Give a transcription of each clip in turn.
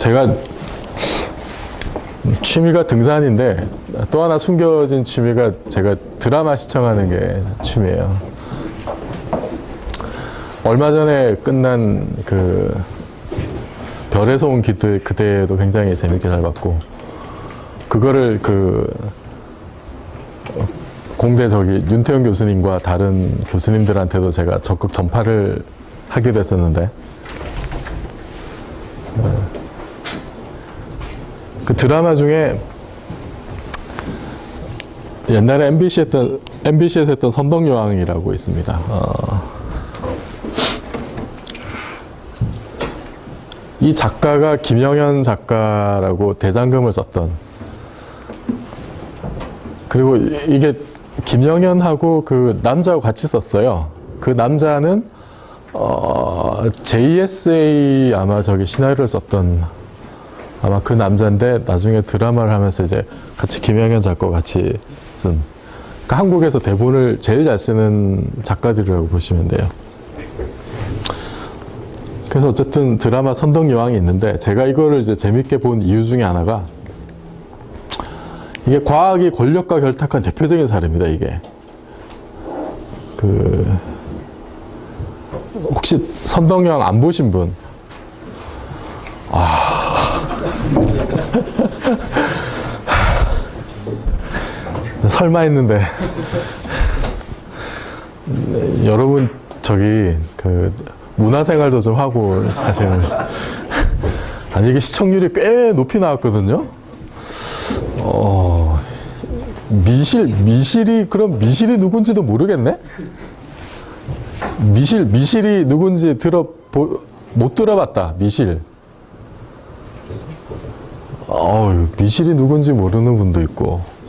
제가 취미가 등산인데 또 하나 숨겨진 취미가 제가 드라마 시청하는 게 취미예요. 얼마 전에 끝난 그 별에서 온 그대도 굉장히 재밌게 잘 봤고, 그거를 그 공대 윤태영 교수님과 다른 교수님들한테도 제가 적극 전파를 하게 됐었는데, 그 드라마 중에 옛날에 MBC에서 했던 선덕여왕이라고 있습니다. 이 작가가 김영현 작가라고 대장금을 썼던, 그리고 이게 김영현하고 그 남자하고 같이 썼어요. 그 남자는 JSA 아마 시나리오를 썼던 아마 그 남자인데, 나중에 드라마를 하면서 이제 같이 김영현 작가와 같이 쓴, 그러니까 한국에서 대본을 제일 잘 쓰는 작가들이라고 보시면 돼요. 그래서 어쨌든 드라마 선덕여왕이 있는데, 제가 이거를 이제 재밌게 본 이유 중에 하나가, 이게 과학이 권력과 결탁한 대표적인 사례입니다, 이게. 혹시 선덕여왕 안 보신 분? 설마 했는데. 여러분, 문화생활도 좀 하고, 사실은. 아니, 이게 시청률이 꽤 높이 나왔거든요? 그럼 미실이 누군지도 모르겠네? 미실이 누군지 못 들어봤다, 미실. 미실이 누군지 모르는 분도 있고.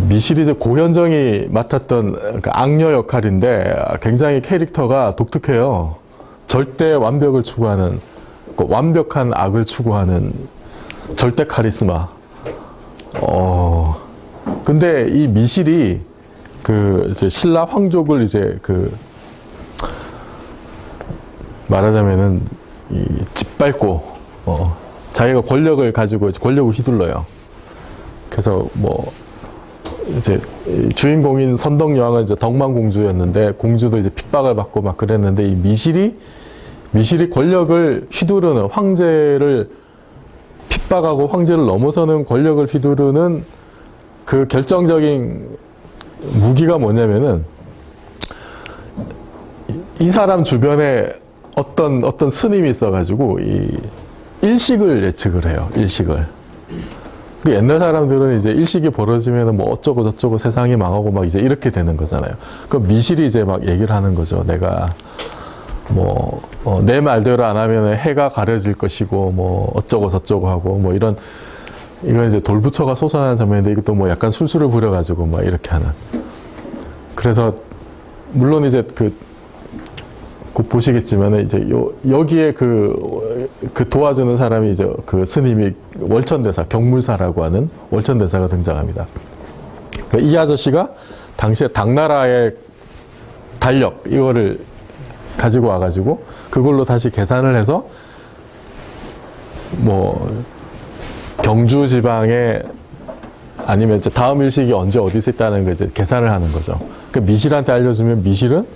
미실이 이제 고현정이 맡았던 악녀 역할인데, 굉장히 캐릭터가 독특해요. 절대 완벽을 추구하는, 완벽한 악을 추구하는 절대 카리스마. 근데 이 미실이 이제 신라 황족을 말하자면은 짓밟고, 자기가 권력을 가지고 권력을 휘둘러요. 그래서 이제 주인공인 선덕여왕은 이제 덕만공주였는데, 공주도 이제 핍박을 받고 막 그랬는데, 이 미실이 권력을 휘두르는, 황제를 핍박하고 황제를 넘어서는 권력을 휘두르는 그 결정적인 무기가 뭐냐면은, 이 사람 주변에 어떤 스님이 있어가지고 이 일식을 예측을 해요. 일식을. 옛날 사람들은 이제 일식이 벌어지면은 어쩌고 저쩌고 세상이 망하고 막 이제 이렇게 되는 거잖아요. 그 미실이 이제 막 얘기를 하는 거죠. 내가 내 말대로 안 하면 해가 가려질 것이고, 어쩌고 저쩌고 하고, 이건 이제 돌부처가 솟아나는 장면인데, 이것도 약간 술술을 부려가지고 막 이렇게 하는. 그래서, 물론 이제 곧 보시겠지만, 이제 여기에 도와주는 사람이 이제 스님이 월천대사, 경물사라고 하는 월천대사가 등장합니다. 이 아저씨가 당시에 당나라의 달력, 이거를 가지고 와가지고, 그걸로 다시 계산을 해서, 경주 지방에, 아니면 이제 다음 일식이 언제 어디서 있다는 거 이제 계산을 하는 거죠. 그 미실한테 알려주면 미실은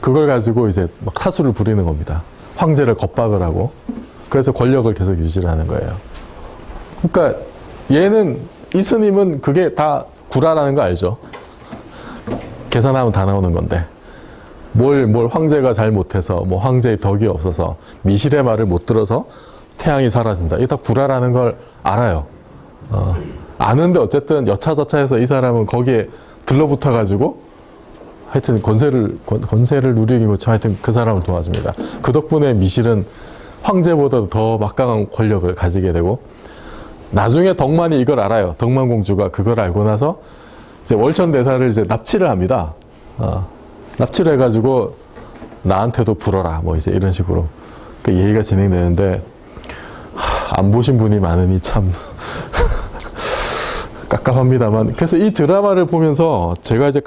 그걸 가지고 이제 막 사수를 부리는 겁니다. 황제를 겁박을 하고. 그래서 권력을 계속 유지를 하는 거예요. 그러니까 이 스님은 그게 다 구라라는 거 알죠? 계산하면 다 나오는 건데. 뭘 황제가 잘못해서, 황제의 덕이 없어서, 미실의 말을 못 들어서 태양이 사라진다. 이게 다 구라라는 걸 알아요. 아는데 어쨌든 여차저차해서 이 사람은 거기에 들러붙어가지고, 하여튼 권세를 누리긴 그렇죠. 하여튼 그 사람을 도와줍니다. 그 덕분에 미실은 황제보다도 더 막강한 권력을 가지게 되고, 나중에 덕만이 이걸 알아요. 덕만공주가 그걸 알고 나서 이제 월천대사를 이제 납치를 합니다. 납치를 해가지고 나한테도 불어라, 이제 이런 식으로 그 얘기가 진행되는데, 안 보신 분이 많으니 참 깝깝합니다만, 그래서 이 드라마를 보면서 제가 이제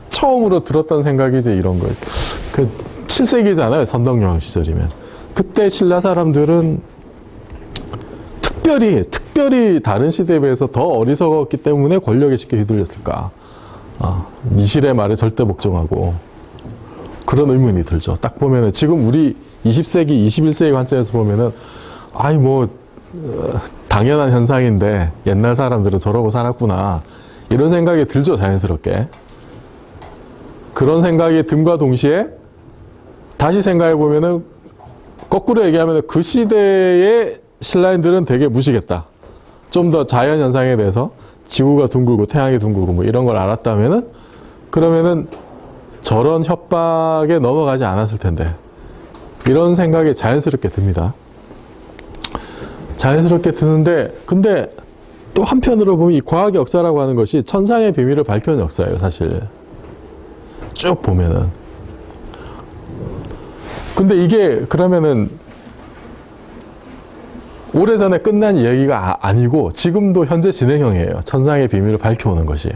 처음으로 들었던 생각이 이제 이런 거예요. 7세기잖아요, 선덕여왕 시절이면. 그때 신라 사람들은 특별히 다른 시대에 비해서 더 어리석었기 때문에 권력에 쉽게 휘둘렸을까? 미실의 말에 절대 복종하고 그런 의문이 들죠. 딱 보면은 지금 우리 20세기, 21세기 관점에서 보면은 당연한 현상인데 옛날 사람들은 저러고 살았구나 이런 생각이 들죠. 자연스럽게. 그런 생각이 듦과 동시에 다시 생각해 보면은 거꾸로 얘기하면 그 시대의 신라인들은 되게 무시겠다. 좀 더 자연 현상에 대해서 지구가 둥글고 태양이 둥글고 뭐 이런 걸 알았다면은 그러면은 저런 협박에 넘어가지 않았을 텐데 이런 생각이 자연스럽게 듭니다. 자연스럽게 드는데 근데 또 한편으로 보면 이 과학 역사라고 하는 것이 천상의 비밀을 밝혀낸 역사예요. 사실 쭉 보면은. 근데 이게 그러면은 오래전에 끝난 이야기가 아니고 지금도 현재 진행형이에요. 천상의 비밀을 밝혀오는 것이.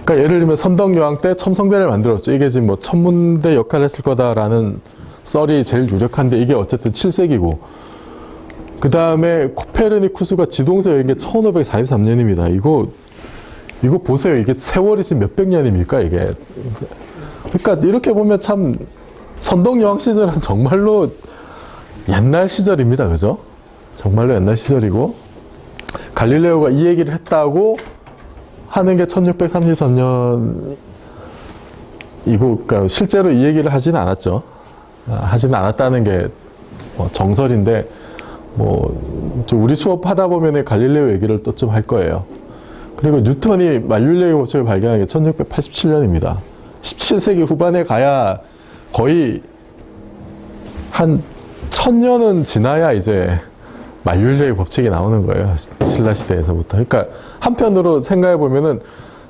그러니까 예를 들면 선덕여왕 때 첨성대를 만들었죠. 이게 지금 뭐 천문대 역할을 했을 거다라는 썰이 제일 유력한데 이게 어쨌든 7세기고 그 다음에 코페르니쿠스가 지동서 여긴 게 1543년입니다. 이거 보세요. 이게 세월이 지금 몇백 년입니까 이게. 그러니까 이렇게 보면 참 선덕여왕 시절은 정말로 옛날 시절입니다. 그죠? 정말로 옛날 시절이고 갈릴레오가 이 얘기를 했다고 하는 게 1633년 이거 그러니까 실제로 이 얘기를 하지는 않았죠. 하지는 않았다는 게 정설인데 뭐 우리 수업 하다 보면 갈릴레오 얘기를 또 좀 할 거예요. 그리고 뉴턴이 만율력의 법칙을 발견한 게 1687년입니다. 17세기 후반에 가야 거의 한 1000년은 지나야 이제 만율력의 법칙이 나오는 거예요. 신라시대에서부터. 그러니까 한편으로 생각해 보면은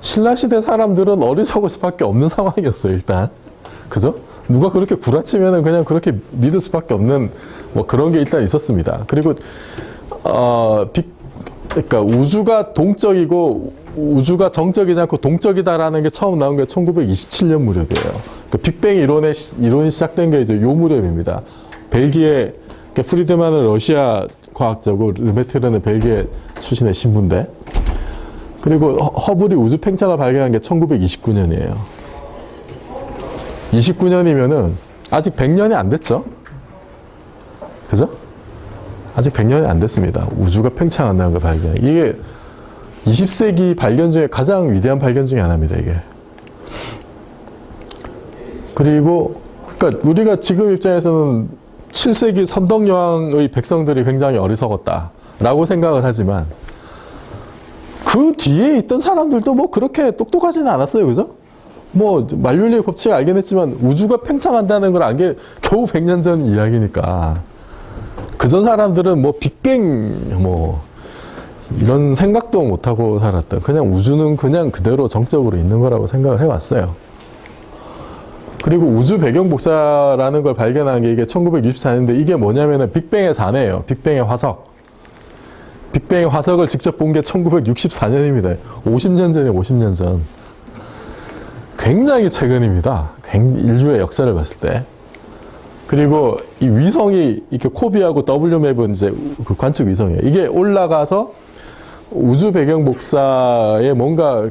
신라시대 사람들은 어리석을 수밖에 없는 상황이었어요. 일단. 그죠? 누가 그렇게 구라치면은 그냥 그렇게 믿을 수밖에 없는 뭐 그런 게 일단 있었습니다. 그리고 그러니까 우주가 동적이고 우주가 정적이지 않고 동적이다라는 게 처음 나온 게 1927년 무렵이에요. 그 빅뱅 이론이 시작된 게 이제 요 무렵입니다. 벨기에 프리드만은 러시아 과학자고 르메트르는 벨기에 출신의 신부인데 그리고 허블이 우주 팽창을 발견한 게 1929년이에요. 29년이면은 아직 100년이 안 됐죠? 그죠? 아직 100년이 안 됐습니다. 우주가 팽창한다는 걸 발견. 이게 20세기 발견 중에 가장 위대한 발견 중에 하나입니다. 이게. 그리고 그러니까 우리가 지금 입장에서는 7세기 선덕여왕의 백성들이 굉장히 어리석었다라고 생각을 하지만 그 뒤에 있던 사람들도 뭐 그렇게 똑똑하지는 않았어요. 그죠? 뭐 만율력의 법칙을 알긴 했지만 우주가 팽창한다는 걸 안 게 겨우 100년 전 이야기니까 그전 사람들은 뭐 빅뱅 뭐 이런 생각도 못하고 살았다. 그냥 우주는 그냥 그대로 정적으로 있는 거라고 생각을 해왔어요. 그리고 우주 배경 복사라는 걸 발견한 게 이게 1964년인데 이게 뭐냐면은 빅뱅의 잔해예요. 빅뱅의 화석. 빅뱅의 화석을 직접 본 게 1964년입니다. 50년 전이에요. 50년 전. 굉장히 최근입니다. 인류의 역사를 봤을 때. 그리고 이 위성이 이렇게 코비하고 WMAP은 이제 그 관측 위성이에요. 이게 올라가서 우주 배경 복사에 뭔가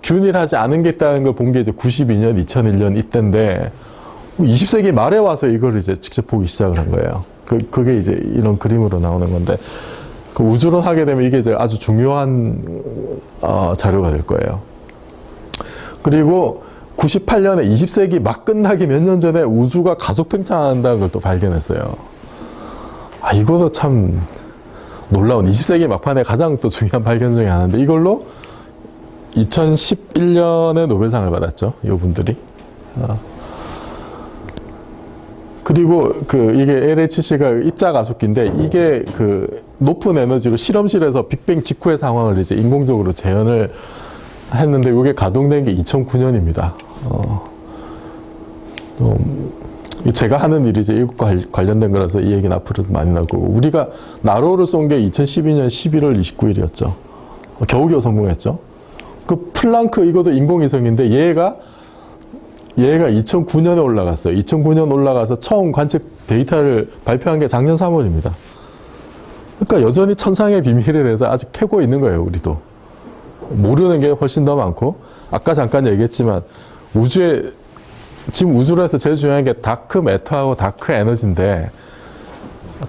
균일하지 않은 게 있다는 걸 본 게 이제 92년, 2001년 이때인데 20세기 말에 와서 이걸 이제 직접 보기 시작을 한 거예요. 그게 이제 이런 그림으로 나오는 건데 그 우주론 하게 되면 이게 이제 아주 중요한 자료가 될 거예요. 그리고 98년에 20세기 막 끝나기 몇 년 전에 우주가 가속 팽창한다는 걸 또 발견했어요. 이것도 참 놀라운 20세기 막판에 가장 또 중요한 발견 중에 하나인데 이걸로 2011년에 노벨상을 받았죠. 이분들이. 그리고 이게 LHC가 입자 가속기인데 이게 높은 에너지로 실험실에서 빅뱅 직후의 상황을 이제 인공적으로 재현을 했는데 이게 가동된 게 2009년입니다. 제가 하는 일이 이제 이것과 관련된 거라서 이 얘기는 앞으로도 많이 나올 거고 우리가 나로를 쏜 게 2012년 11월 29일이었죠. 겨우겨우 성공했죠. 그 플랑크 이것도 인공위성인데 얘가 얘가 2009년에 올라갔어요. 2009년 올라가서 처음 관측 데이터를 발표한 게 작년 3월입니다. 그러니까 여전히 천상의 비밀에 대해서 아직 캐고 있는 거예요, 우리도. 모르는 게 훨씬 더 많고, 아까 잠깐 얘기했지만, 지금 우주에서 제일 중요한 게 다크 매터하고 다크 에너지인데,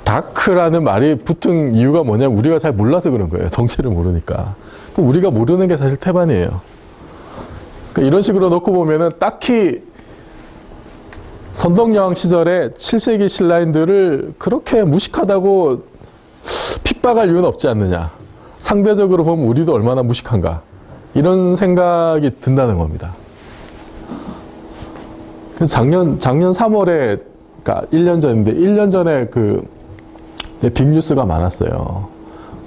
다크라는 말이 붙은 이유가 뭐냐면 우리가 잘 몰라서 그런 거예요. 정체를 모르니까. 우리가 모르는 게 사실 태반이에요. 그러니까 이런 식으로 놓고 보면은 딱히 선덕여왕 시절에 7세기 신라인들을 그렇게 무식하다고 핍박할 이유는 없지 않느냐. 상대적으로 보면 우리도 얼마나 무식한가. 이런 생각이 든다는 겁니다. 그래서 작년 3월에, 그러니까 1년 전인데, 1년 전에 빅뉴스가 많았어요.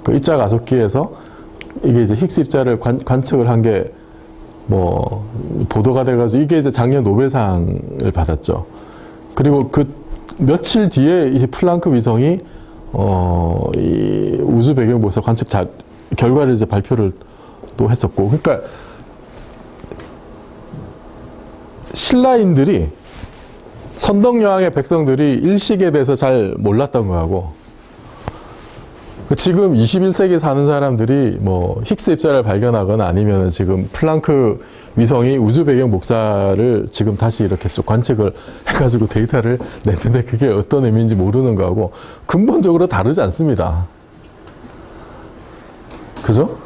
그 입자 가속기에서 이게 이제 힉스 입자를 관측을 한 게 보도가 돼가지고 이게 이제 작년 노벨상을 받았죠. 그리고 그 며칠 뒤에 이 플랑크 위성이 이 우주 배경 복사 관측 결과를 이제 발표를 또 했었고, 그러니까 신라인들이 선덕여왕의 백성들이 일식에 대해서 잘 몰랐던 거하고, 지금 21세기 사는 사람들이 힉스 입자를 발견하거나 아니면 지금 플랑크 위성이 우주 배경 복사를 지금 다시 이렇게 쭉 관측을 해가지고 데이터를 냈는데 그게 어떤 의미인지 모르는 거하고 근본적으로 다르지 않습니다. 그죠?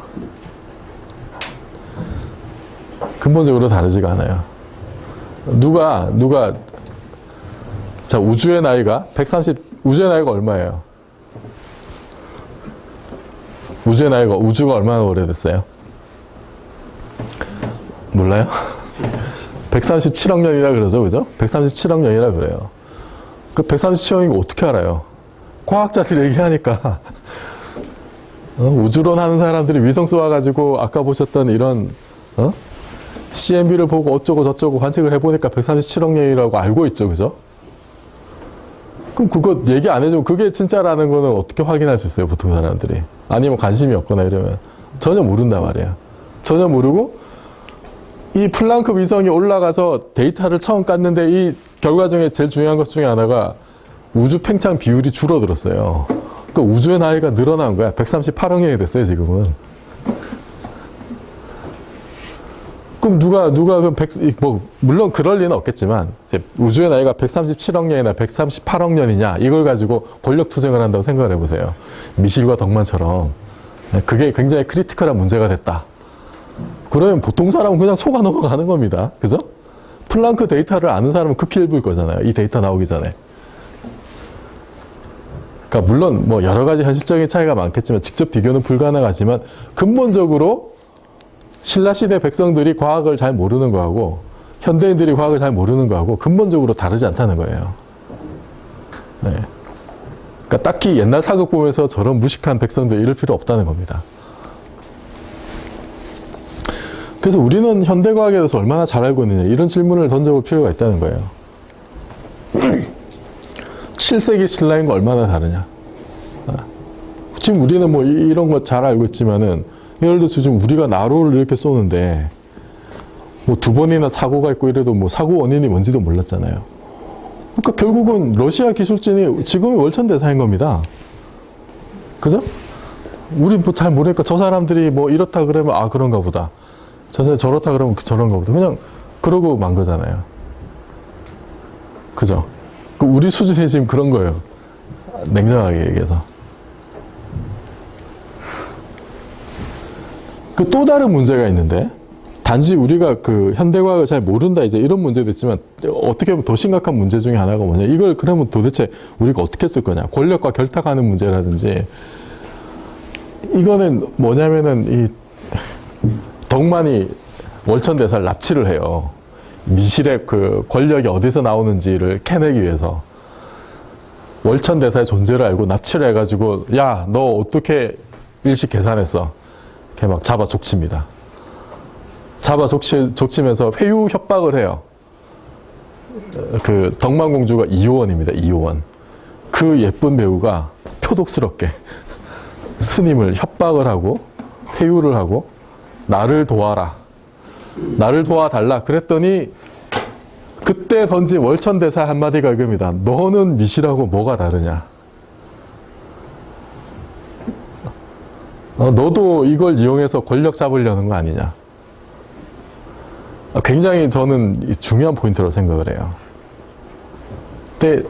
근본적으로 다르지가 않아요. 자, 우주의 나이가 얼마예요? 우주가 얼마나 오래됐어요? 몰라요? 137억 년이라 그러죠, 그죠? 137억 년이라 그래요. 그 137억이고 어떻게 알아요? 과학자들이 얘기하니까. 우주론 하는 사람들이 위성 쏘아가지고 아까 보셨던 이런, CMB를 보고 어쩌고 저쩌고 관측을 해보니까 137억 년이라고 알고 있죠, 그죠? 그럼 그거 얘기 안 해주면 그게 진짜라는 거는 어떻게 확인할 수 있어요, 보통 사람들이? 아니면 관심이 없거나 이러면. 전혀 모른단 말이에요. 전혀 모르고, 이 플랑크 위성이 올라가서 데이터를 처음 깠는데 이 결과 중에 제일 중요한 것 중에 하나가 우주 팽창 비율이 줄어들었어요. 그러니까 우주의 나이가 늘어난 거야. 138억 년이 됐어요, 지금은. 그럼 물론 그럴 리는 없겠지만, 이제 우주의 나이가 137억 년이나 138억 년이냐, 이걸 가지고 권력 투쟁을 한다고 생각을 해보세요. 미실과 덕만처럼. 그게 굉장히 크리티컬한 문제가 됐다. 그러면 보통 사람은 그냥 속아 넘어가는 겁니다. 그죠? 플랑크 데이터를 아는 사람은 극히 일부일 거잖아요. 이 데이터 나오기 전에. 그러니까 물론 여러 가지 현실적인 차이가 많겠지만, 직접 비교는 불가능하지만, 근본적으로 신라시대 백성들이 과학을 잘 모르는 거하고 현대인들이 과학을 잘 모르는 거하고 근본적으로 다르지 않다는 거예요. 네. 그러니까 딱히 옛날 사극 보면서 저런 무식한 백성들 이럴 필요 없다는 겁니다. 그래서 우리는 현대과학에 대해서 얼마나 잘 알고 있느냐 이런 질문을 던져볼 필요가 있다는 거예요. 7세기 신라인과 얼마나 다르냐. 지금 우리는 이런 거 잘 알고 있지만은 예를 들어서 지금 우리가 나로를 이렇게 쏘는데 2번이나 사고가 있고 이래도 사고 원인이 뭔지도 몰랐잖아요. 그러니까 결국은 러시아 기술진이 지금의 월천대사인 겁니다. 그죠? 우리 잘 모르니까 저 사람들이 이렇다 그러면 그런가 보다. 저 사람이 저렇다 그러면 저런가 보다. 그냥 그러고 만 거잖아요. 그죠? 우리 수준이 지금 그런 거예요. 냉정하게 얘기해서. 또 다른 문제가 있는데, 단지 우리가 현대과학을 잘 모른다, 이제 이런 문제도 있지만, 어떻게 보면 더 심각한 문제 중에 하나가 뭐냐. 이걸 그러면 도대체 우리가 어떻게 쓸 거냐. 권력과 결탁하는 문제라든지, 이거는 뭐냐면은, 덕만이 월천대사를 납치를 해요. 미실의 권력이 어디서 나오는지를 캐내기 위해서. 월천대사의 존재를 알고 납치를 해가지고, 야, 너 어떻게 일식 계산했어? 이렇게 막 잡아 족칩니다. 잡아 족치면서 회유 협박을 해요. 덕만공주가 이효원입니다. 이효원. 그 예쁜 배우가 표독스럽게 스님을 협박을 하고 회유를 하고 나를 도와라. 나를 도와달라. 그랬더니 그때 던진 월천대사 한마디가 이겁니다. 너는 미시라고 뭐가 다르냐? 너도 이걸 이용해서 권력 잡으려는 거 아니냐? 굉장히 저는 중요한 포인트로 생각을 해요. 근데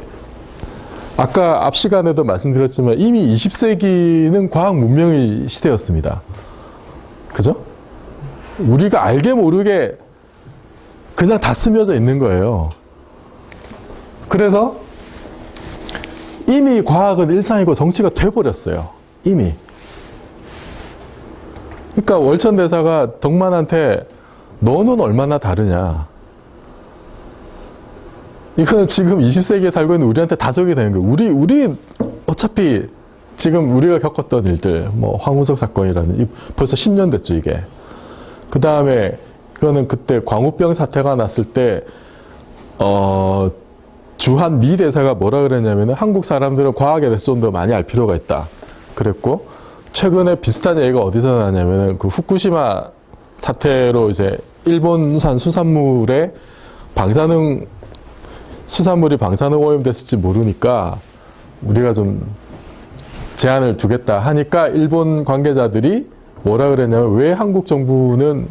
아까 앞 시간에도 말씀드렸지만 이미 20세기는 과학 문명의 시대였습니다. 그죠? 우리가 알게 모르게 그냥 다 스며져 있는 거예요. 그래서 이미 과학은 일상이고 정치가 돼버렸어요. 이미. 그러니까 월천대사가 덕만한테 너는 얼마나 다르냐. 이거는 지금 20세기에 살고 있는 우리한테 다 적이 되는 거예요. 우리 어차피 지금 우리가 겪었던 일들, 뭐 황우석 사건이라는, 벌써 10년 됐죠, 이게. 그 다음에 이거는 그때 광우병 사태가 났을 때 주한 미 대사가 뭐라 그랬냐면은 한국 사람들은 과학에 대해서 좀 더 많이 알 필요가 있다. 그랬고 최근에 비슷한 얘기가 어디서 나냐면은 그 후쿠시마 사태로 이제 일본산 수산물에 수산물이 방사능 오염됐을지 모르니까 우리가 좀 제한을 두겠다 하니까 일본 관계자들이 뭐라 그랬냐면 왜 한국 정부는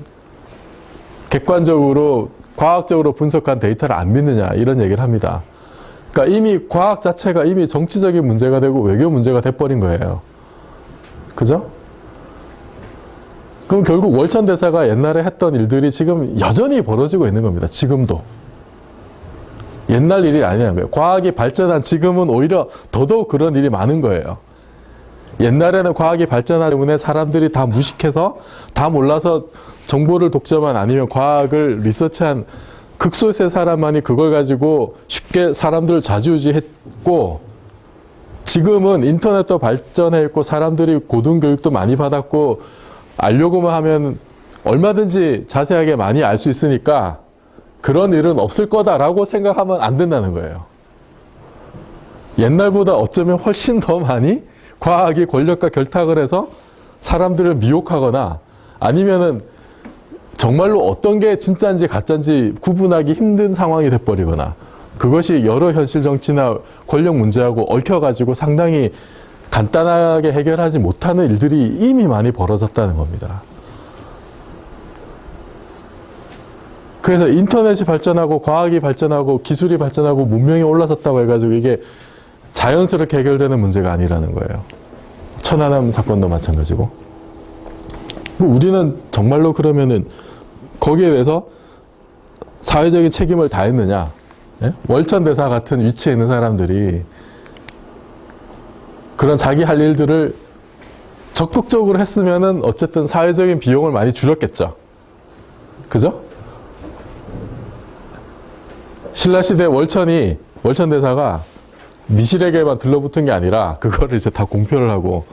객관적으로 과학적으로 분석한 데이터를 안 믿느냐 이런 얘기를 합니다. 그러니까 이미 과학 자체가 이미 정치적인 문제가 되고 외교 문제가 돼버린 거예요. 그죠? 그럼 결국 월천대사가 옛날에 했던 일들이 지금 여전히 벌어지고 있는 겁니다. 지금도. 옛날 일이 아니라는 거예요. 과학이 발전한 지금은 오히려 더더욱 그런 일이 많은 거예요. 옛날에는 과학이 발전하기 때문에 사람들이 다 무식해서 다 몰라서 정보를 독점한 아니면 과학을 리서치한 극소수의 사람만이 그걸 가지고 쉽게 사람들을 좌지우지했고 지금은 인터넷도 발전해 있고 사람들이 고등교육도 많이 받았고 알려고만 하면 얼마든지 자세하게 많이 알 수 있으니까 그런 일은 없을 거다라고 생각하면 안 된다는 거예요. 옛날보다 어쩌면 훨씬 더 많이 과학이 권력과 결탁을 해서 사람들을 미혹하거나 아니면은 정말로 어떤 게 진짜인지 가짜인지 구분하기 힘든 상황이 돼버리거나 그것이 여러 현실 정치나 권력 문제하고 얽혀가지고 상당히 간단하게 해결하지 못하는 일들이 이미 많이 벌어졌다는 겁니다. 그래서 인터넷이 발전하고 과학이 발전하고 기술이 발전하고 문명이 올라섰다고 해가지고 이게 자연스럽게 해결되는 문제가 아니라는 거예요. 천안함 사건도 마찬가지고. 우리는 정말로 그러면은 거기에 대해서 사회적인 책임을 다했느냐? 예? 월천대사 같은 위치에 있는 사람들이 그런 자기 할 일들을 적극적으로 했으면은 어쨌든 사회적인 비용을 많이 줄였겠죠. 그죠? 신라시대 월천대사가 미실에게만 들러붙은 게 아니라 그거를 이제 다 공표를 하고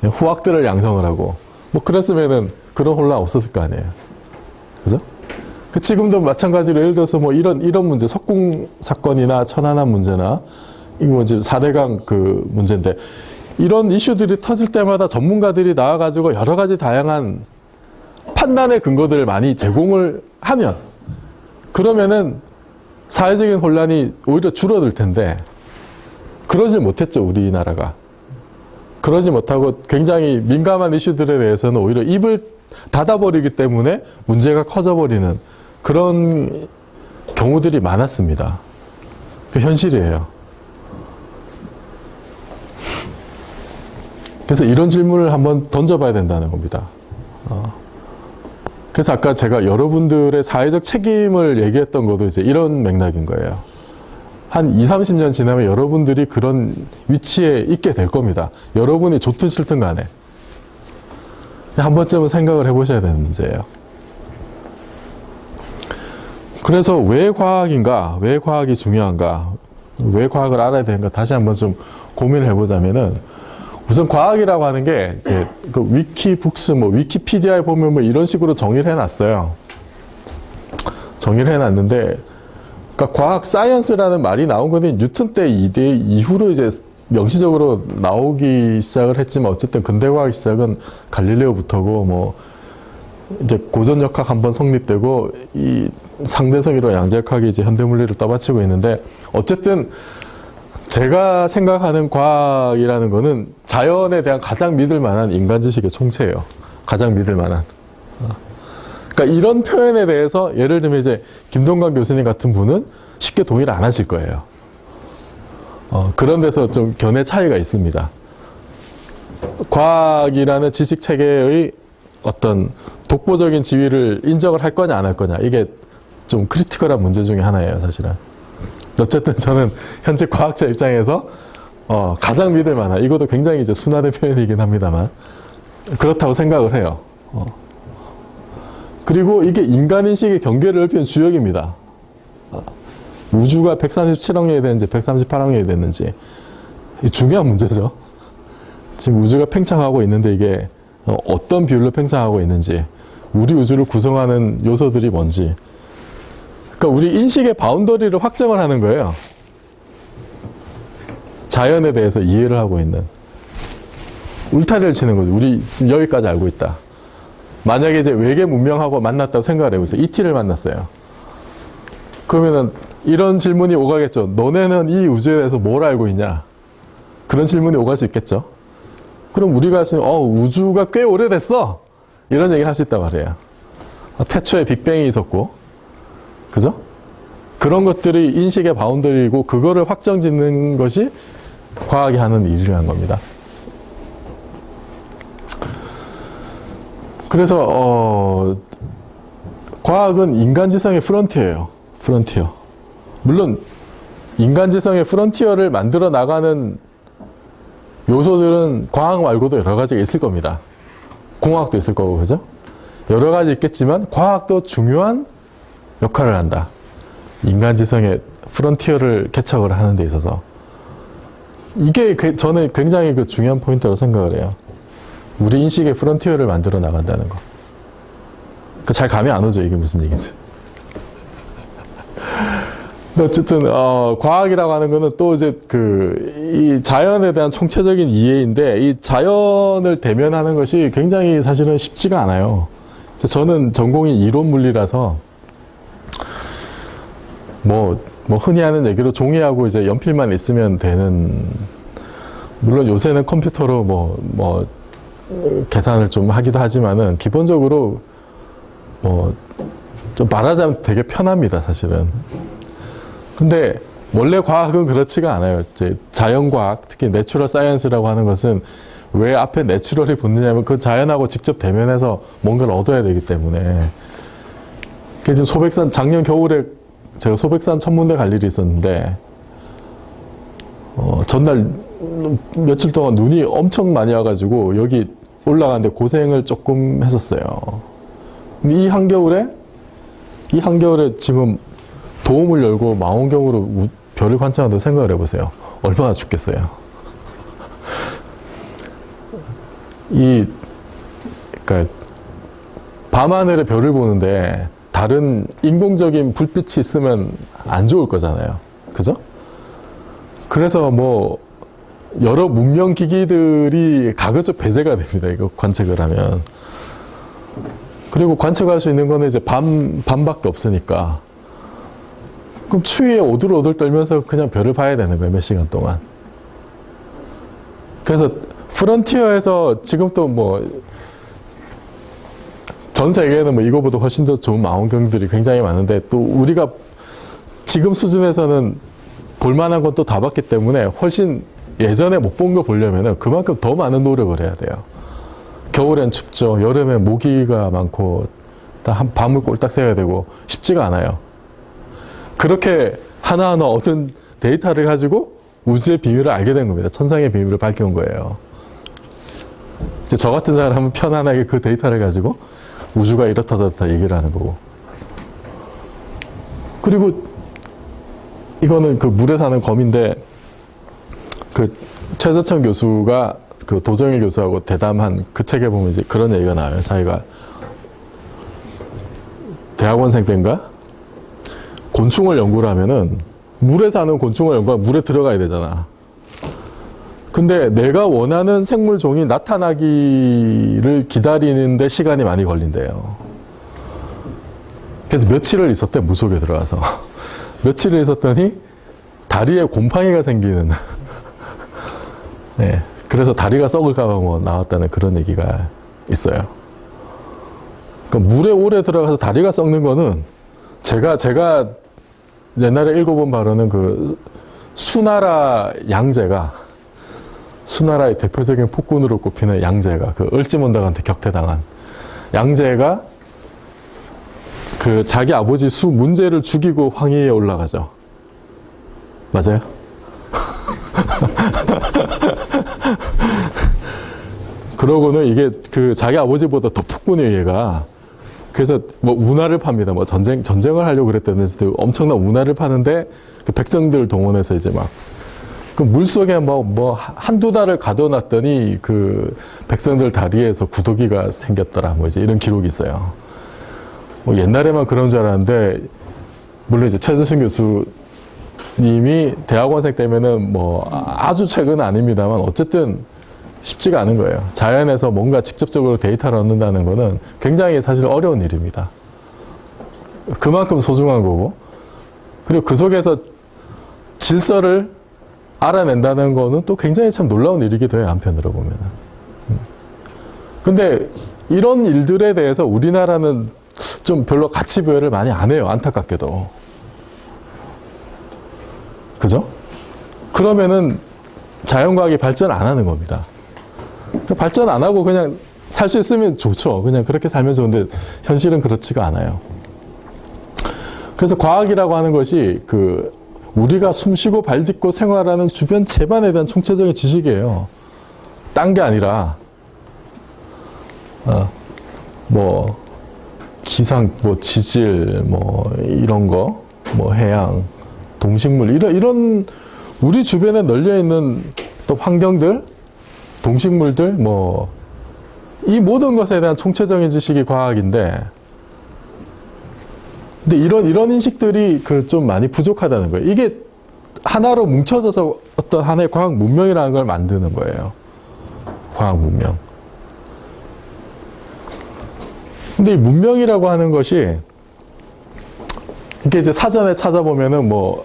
후학들을 양성을 하고 뭐 그랬으면은 그런 혼란 없었을 거 아니에요. 그죠? 지금도 마찬가지로 예를 들어서 뭐 이런 문제, 석궁 사건이나 천안함 문제나 이거 이제 4대강 그 문제인데 이런 이슈들이 터질 때마다 전문가들이 나와가지고 여러 가지 다양한 판단의 근거들을 많이 제공을 하면 그러면은 사회적인 혼란이 오히려 줄어들 텐데 그러질 못했죠, 우리나라가. 그러지 못하고 굉장히 민감한 이슈들에 대해서는 오히려 입을 닫아버리기 때문에 문제가 커져버리는 그런 경우들이 많았습니다. 그 현실이에요. 그래서 이런 질문을 한번 던져봐야 된다는 겁니다. 그래서 아까 제가 여러분들의 사회적 책임을 얘기했던 것도 이제 이런 맥락인 거예요. 한 20, 30년 지나면 여러분들이 그런 위치에 있게 될 겁니다. 여러분이 좋든 싫든 간에. 한 번쯤은 생각을 해보셔야 되는 문제예요. 그래서 왜 과학인가? 왜 과학이 중요한가? 왜 과학을 알아야 되는가? 다시 한번 좀 고민을 해보자면은 우선 과학이라고 하는 게 이제 그 위키북스, 뭐 위키피디아에 보면 뭐 이런 식으로 정의를 해놨어요. 정의를 해놨는데, 그러니까 과학 사이언스라는 말이 나온 거는 뉴턴 때 이후로 이제 명시적으로 나오기 시작을 했지만 어쨌든 근대과학 시작은 갈릴레오부터고 뭐 이제 고전역학 한번 성립되고 이 상대성이로 양자역학이 이제 현대물리를 떠받치고 있는데, 어쨌든 제가 생각하는 과학이라는 거는 자연에 대한 가장 믿을 만한 인간 지식의 총체예요. 가장 믿을 만한. 그러니까 이런 표현에 대해서 예를 들면 이제 김동관 교수님 같은 분은 쉽게 동의를 안 하실 거예요. 그런 데서 좀 견해 차이가 있습니다. 과학이라는 지식 체계의 어떤 독보적인 지위를 인정을 할 거냐 안 할 거냐, 이게 좀 크리티컬한 문제 중에 하나예요, 사실은. 어쨌든 저는 현재 과학자 입장에서 가장 믿을 만한, 이것도 굉장히 이제 순화된 표현이긴 합니다만 그렇다고 생각을 해요. 그리고 이게 인간인식의 경계를 넓히는 주역입니다. 우주가 137억 년이 됐는지 138억 년이 됐는지, 이 중요한 문제죠. 지금 우주가 팽창하고 있는데 이게 어떤 비율로 팽창하고 있는지, 우리 우주를 구성하는 요소들이 뭔지, 그러니까 우리 인식의 바운더리를 확정을 하는 거예요. 자연에 대해서 이해를 하고 있는, 울타리를 치는 거죠. 우리 여기까지 알고 있다. 만약에 이제 외계 문명하고 만났다고 생각을 해보세요. ET를 만났어요. 그러면은 이런 질문이 오가겠죠. 너네는 이 우주에 대해서 뭘 알고 있냐? 그런 질문이 오갈 수 있겠죠. 그럼 우리가 할 수 있는, 우주가 꽤 오래됐어. 이런 얘기를 할 수 있단 말이에요. 태초에 빅뱅이 있었고, 그죠? 그런 것들이 인식의 바운더리이고, 그거를 확정 짓는 것이 과학이 하는 일이라는 겁니다. 그래서 과학은 인간지성의 프론티어예요. 프론티어. 물론 인간지성의 프론티어를 만들어 나가는 요소들은 과학 말고도 여러 가지가 있을 겁니다. 공학도 있을 거고, 그죠? 여러 가지 있겠지만 과학도 중요한 역할을 한다. 인간지성의 프론티어를 개척을 하는 데 있어서. 이게 저는 굉장히 중요한 포인트라고 생각을 해요. 우리 인식의 프론티어를 만들어 나간다는 거. 잘 감이 안 오죠, 이게 무슨 얘기인지. 근데 어쨌든 과학이라고 하는 거는 또 이제 이 자연에 대한 총체적인 이해인데, 이 자연을 대면하는 것이 굉장히 사실은 쉽지가 않아요. 저는 전공이 이론 물리라서 뭐 흔히 하는 얘기로 종이하고 이제 연필만 있으면 되는, 물론 요새는 컴퓨터로 계산을 좀 하기도 하지만은 기본적으로 좀 말하자면 되게 편합니다, 사실은. 근데 원래 과학은 그렇지가 않아요. 이제 자연과학, 특히 내추럴 사이언스라고 하는 것은 왜 앞에 내추럴이 붙느냐면 그 자연하고 직접 대면해서 뭔가를 얻어야 되기 때문에. 그래서 지금 작년 겨울에 제가 소백산 천문대 갈 일이 있었는데, 전날 며칠 동안 눈이 엄청 많이 와가지고 여기 올라가는데 고생을 조금 했었어요. 이 한겨울에 지금 도움을 열고 망원경으로 별을 관찰한다고 생각을 해보세요. 얼마나 춥겠어요. 그러니까 밤하늘에 별을 보는데 다른 인공적인 불빛이 있으면 안 좋을 거잖아요. 그죠? 그래서 여러 문명 기기들이 가급적 배제가 됩니다. 이거 관측을 하면. 그리고 관측할 수 있는 거는 이제 밤밖에 없으니까. 그럼 추위에 오들오들 떨면서 그냥 별을 봐야 되는 거예요, 몇 시간 동안. 그래서 프론티어에서 지금 또 전 세계에는 이거보다 훨씬 더 좋은 망원경들이 굉장히 많은데, 또 우리가 지금 수준에서는 볼만한 건 또 다 봤기 때문에 훨씬 예전에 못 본 거 보려면 그만큼 더 많은 노력을 해야 돼요. 겨울엔 춥죠. 여름엔 모기가 많고, 밤을 꼴딱 새야 되고, 쉽지가 않아요. 그렇게 하나하나 얻은 데이터를 가지고 우주의 비밀을 알게 된 겁니다. 천상의 비밀을 밝혀온 거예요. 이제 저 같은 사람은 편안하게 그 데이터를 가지고 우주가 이렇다 저렇다 얘기를 하는 거고. 그리고 이거는 물에 사는 거미인데, 최저천 교수가 도정일 교수하고 대담한 그 책에 보면 이제 그런 얘기가 나와요. 자기가 대학원생 때인가? 곤충을 연구를 하면은 물에 사는 곤충을 연구하면 물에 들어가야 되잖아. 근데 내가 원하는 생물 종이 나타나기를 기다리는데 시간이 많이 걸린대요. 그래서 며칠을 있었대, 물속에 들어가서. 며칠을 있었더니 다리에 곰팡이가 생기는. 네, 그래서 다리가 썩을까봐 뭐 나왔다는 그런 얘기가 있어요. 그러니까 물에 오래 들어가서 다리가 썩는 거는 제가 옛날에 읽어본 바로는 그 수나라 양제가, 수나라의 대표적인 폭군으로 꼽히는 양제가, 그 을지문덕한테 격퇴당한 양제가 그 자기 아버지 수문제를 죽이고 황위에 올라가죠. 맞아요? 그러고는 이게 그 자기 아버지보다 더 폭군이에요, 얘가. 그래서 뭐 운하를 팝니다. 뭐 전쟁을 하려고 그랬다는데 엄청난 운하를 파는데 그 백성들 동원해서 이제 막 그 물속에 뭐 한두 달을 가둬놨더니 그 백성들 다리에서 구더기가 생겼더라. 뭐 이제 이런 기록이 있어요. 뭐 옛날에만 그런 줄 알았는데, 물론 이제 최준신 교수님이 대학원생 때면은 뭐 아주 최근은 아닙니다만 어쨌든 쉽지가 않은 거예요. 자연에서 뭔가 직접적으로 데이터를 얻는다는 거는 굉장히 사실 어려운 일입니다. 그만큼 소중한 거고, 그리고 그 속에서 질서를 알아낸다는 거는 또 굉장히 참 놀라운 일이기도 해요, 한편으로 보면은. 근데 이런 일들에 대해서 우리나라는 좀 별로 가치 부여를 많이 안 해요, 안타깝게도. 그죠? 그러면은 자연과학이 발전 안 하는 겁니다. 그러니까 발전 안 하고 그냥 살 수 있으면 좋죠. 그냥 그렇게 살면 좋은데 현실은 그렇지가 않아요. 그래서 과학이라고 하는 것이 그 우리가 숨쉬고 발 딛고 생활하는 주변 재반에 대한 총체적인 지식이에요. 딴 게 아니라 뭐 기상, 뭐 지질, 뭐 이런 거, 뭐 해양, 동식물 이런 우리 주변에 널려 있는 또 환경들, 동식물들, 뭐 이 모든 것에 대한 총체적인 지식이 과학인데, 근데 이런 인식들이 그 좀 많이 부족하다는 거예요. 이게 하나로 뭉쳐져서 어떤 하나의 과학 문명이라는 걸 만드는 거예요. 과학 문명. 근데 이 문명이라고 하는 것이, 이게 이제 사전에 찾아보면은 뭐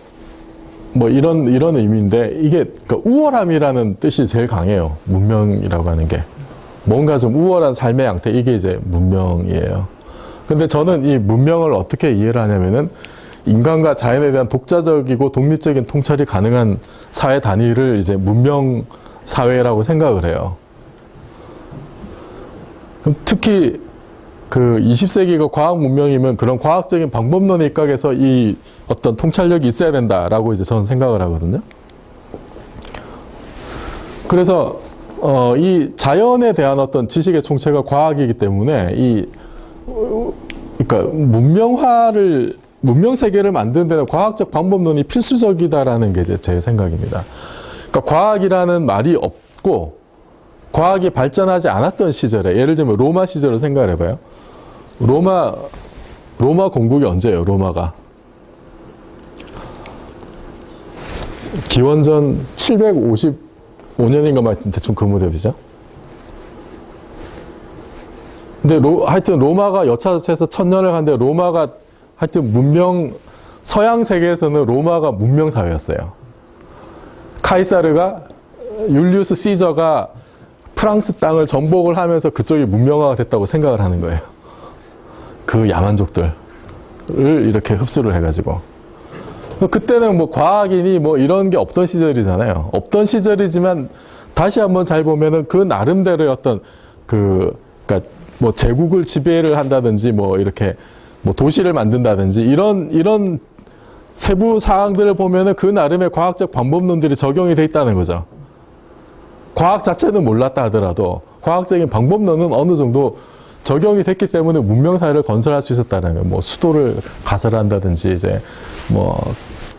이런 의미인데, 이게 그 우월함이라는 뜻이 제일 강해요. 문명이라고 하는 게. 뭔가 좀 우월한 삶의 양태, 이게 이제 문명이에요. 근데 저는 이 문명을 어떻게 이해를 하냐면은, 인간과 자연에 대한 독자적이고 독립적인 통찰이 가능한 사회 단위를 이제 문명 사회라고 생각을 해요. 그럼 특히 그 20세기가 과학 문명이면 그런 과학적인 방법론에 입각해서 이 어떤 통찰력이 있어야 된다라고 이제 저는 생각을 하거든요. 그래서 이 자연에 대한 어떤 지식의 총체가 과학이기 때문에 그러니까 문명 세계를 만드는 데는 과학적 방법론이 필수적이다라는 게 이제 제 생각입니다. 그러니까 과학이라는 말이 없고 과학이 발전하지 않았던 시절에, 예를 들면 로마 시절을 생각을 해봐요. 로마 건국이 언제예요? 로마가 기원전 755년인가 막 대충 그 무렵이죠. 근데 하여튼 로마가 여차저차해서 1000년을 갔는데, 로마가 하여튼 서양 세계에서는 로마가 문명 사회였어요. 카이사르가, 율리우스 시저가 프랑스 땅을 정복을 하면서 그쪽이 문명화가 됐다고 생각을 하는 거예요. 그 야만족들을 이렇게 흡수를 해가지고. 그때는 뭐 과학이니 뭐 이런 게 없던 시절이잖아요. 없던 시절이지만 다시 한번 잘 보면은 그 나름대로의 어떤 그러니까 뭐 제국을 지배를 한다든지 뭐 이렇게 뭐 도시를 만든다든지 이런 세부 사항들을 보면은 그 나름의 과학적 방법론들이 적용이 돼 있다는 거죠. 과학 자체는 몰랐다 하더라도 과학적인 방법론은 어느 정도 적용이 됐기 때문에 문명사회를 건설할 수 있었다는 거예요. 뭐 수도를 가설한다든지 이제 뭐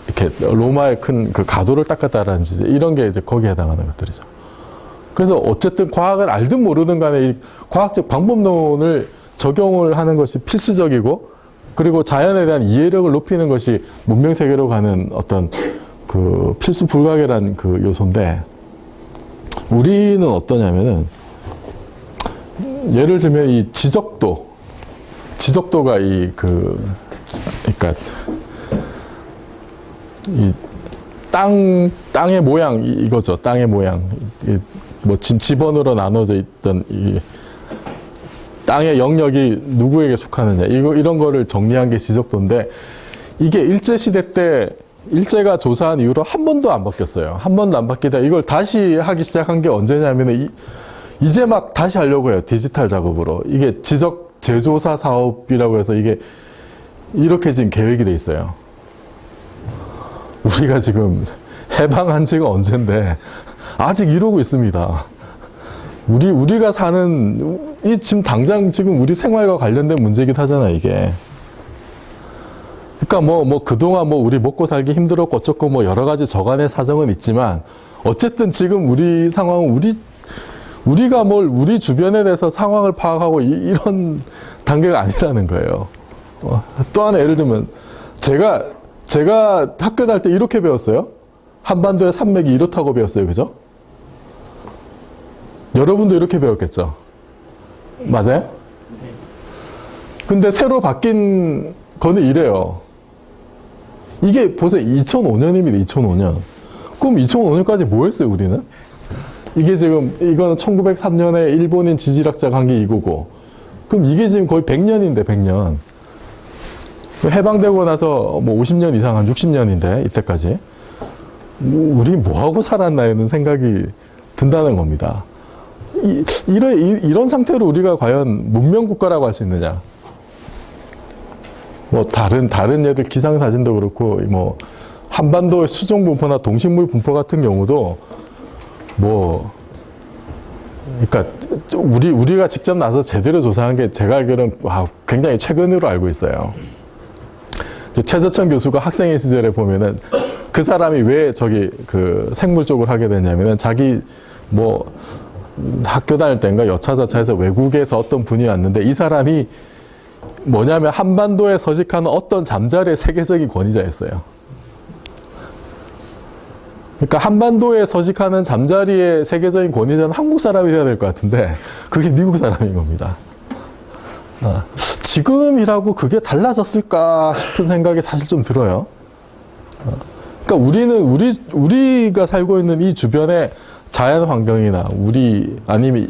이렇게 로마의 큰 그 가도를 닦았다라든지 이제 이런 게 이제 거기에 해당하는 것들이죠. 그래서 어쨌든 과학을 알든 모르든 간에 이 과학적 방법론을 적용을 하는 것이 필수적이고, 그리고 자연에 대한 이해력을 높이는 것이 문명세계로 가는 어떤 그 필수 불가결한 그 요소인데, 우리는 어떠냐면은, 예를 들면 이 지적도가 이 그 그러니까 이 땅의 모양 이거죠. 땅의 모양. 뭐 지번으로 나눠져 있던 이 땅의 영역이 누구에게 속하느냐. 이런 거를 정리한 게 지적도인데 이게 일제시대 때 일제가 조사한 이후로 한 번도 안 바뀌었어요. 한 번도 안 바뀌다 이걸 다시 하기 시작한 게 언제냐면 이제 막 다시 하려고 해요. 디지털 작업으로. 이게 지적 재조사 사업이라고 해서 이게 이렇게 지금 계획이 돼 있어요. 우리가 지금 해방한 지가 언젠데 아직 이러고 있습니다. 우리가 사는 지금 당장 지금 우리 생활과 관련된 문제이긴 하잖아 이게. 그러니까 뭐 그동안 뭐 우리 먹고 살기 힘들었고 어쩌고 뭐 여러 가지 저간의 사정은 있지만 어쨌든 지금 우리 상황은 우리가 우리 주변에 대해서 상황을 파악하고 이런 단계가 아니라는 거예요. 또 하나 예를 들면 제가 학교 다닐 때 이렇게 배웠어요. 한반도의 산맥이 이렇다고 배웠어요. 그죠? 여러분도 이렇게 배웠겠죠? 맞아요? 근데 새로 바뀐 거는 이래요. 이게 보세요. 2005년입니다. 2005년. 그럼 2005년까지 뭐 했어요, 우리는? 이게 지금, 이거는 1903년에 일본인 지질학자가 한 게 이거고. 그럼 이게 지금 거의 100년인데, 100년. 해방되고 나서 뭐 50년 이상, 한 60년인데, 이때까지. 우리 뭐하고 살았나라는 생각이 든다는 겁니다. 이런 상태로 우리가 과연 문명국가라고 할 수 있느냐? 뭐 다른 예들 기상사진도 그렇고 뭐 한반도의 수종 분포나 동식물 분포 같은 경우도 뭐 그러니까 우리가 직접 나서 제대로 조사한 게 제가 알기로는 굉장히 최근으로 알고 있어요. 최저천 교수가 학생의 시절에 보면은 그 사람이 왜 그 생물 쪽을 하게 됐냐면은 자기 뭐 학교 다닐 때인가 여차저차해서 외국에서 어떤 분이 왔는데 이 사람이 뭐냐면 한반도에 서식하는 어떤 잠자리의 세계적인 권위자였어요. 그러니까 한반도에 서식하는 잠자리의 세계적인 권위자는 한국 사람이 돼야 될 것 같은데 그게 미국 사람인 겁니다. 지금이라고 그게 달라졌을까 싶은 생각이 사실 좀 들어요. 그러니까 우리가 살고 있는 이 주변의 자연 환경이나 아니면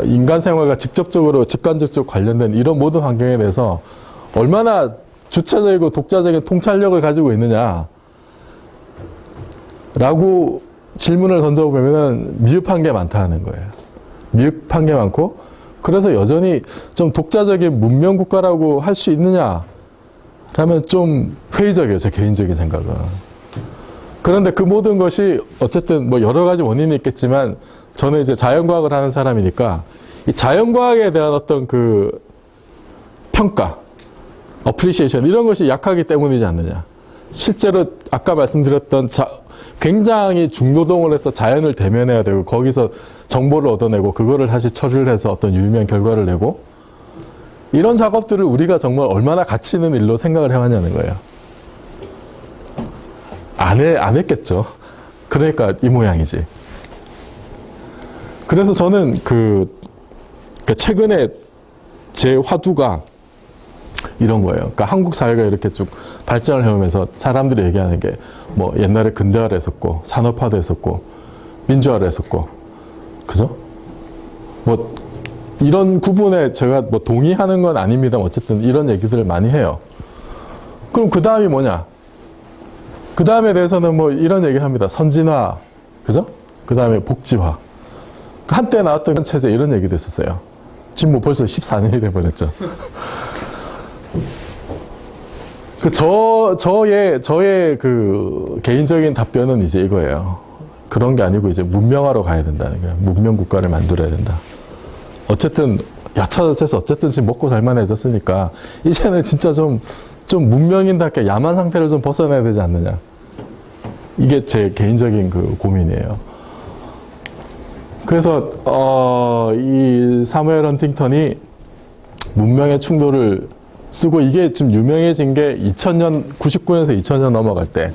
인간 생활과 직접적으로 직간접적으로 관련된 이런 모든 환경에 대해서 얼마나 주체적이고 독자적인 통찰력을 가지고 있느냐 라고 질문을 던져보면 미흡한 게 많다는 거예요. 미흡한 게 많고 그래서 여전히 좀 독자적인 문명국가라고 할 수 있느냐 라면 좀 회의적이에요. 제 개인적인 생각은. 그런데 그 모든 것이 어쨌든 뭐 여러 가지 원인이 있겠지만 저는 이제 자연과학을 하는 사람이니까 이 자연과학에 대한 어떤 그 평가, 어프리시에이션 이런 것이 약하기 때문이지 않느냐. 실제로 아까 말씀드렸던 굉장히 중노동을 해서 자연을 대면해야 되고 거기서 정보를 얻어내고 그거를 다시 처리를 해서 어떤 유의미한 결과를 내고 이런 작업들을 우리가 정말 얼마나 가치 있는 일로 생각을 해왔냐는 거예요. 안 했겠죠. 그러니까 이 모양이지. 그래서 저는 최근에 제 화두가 이런 거예요. 그러니까 한국 사회가 이렇게 쭉 발전을 해오면서 사람들이 얘기하는 게 뭐 옛날에 근대화를 했었고 산업화도 했었고 민주화를 했었고 그죠? 뭐 이런 구분에 제가 뭐 동의하는 건 아닙니다만 어쨌든 이런 얘기들을 많이 해요. 그럼 그 다음이 뭐냐? 그 다음에 대해서는 뭐 이런 얘기를 합니다. 선진화, 그죠? 그 다음에 복지화. 한때 나왔던 체제 이런 얘기도 했었어요. 지금 뭐 벌써 14년이 돼버렸죠. 저의 그 개인적인 답변은 이제 이거예요. 그런 게 아니고 이제 문명화로 가야 된다는 거예요. 문명 국가를 만들어야 된다. 어쨌든 여차저차해서 어쨌든 지금 먹고 살만해졌으니까 이제는 진짜 좀 문명인답게 야만 상태를 좀 벗어나야 되지 않느냐. 이게 제 개인적인 그 고민이에요. 그래서 이 사무엘 헌팅턴이 문명의 충돌을 쓰고 이게 지금 유명해진 게 99년에서 2000년 넘어갈 때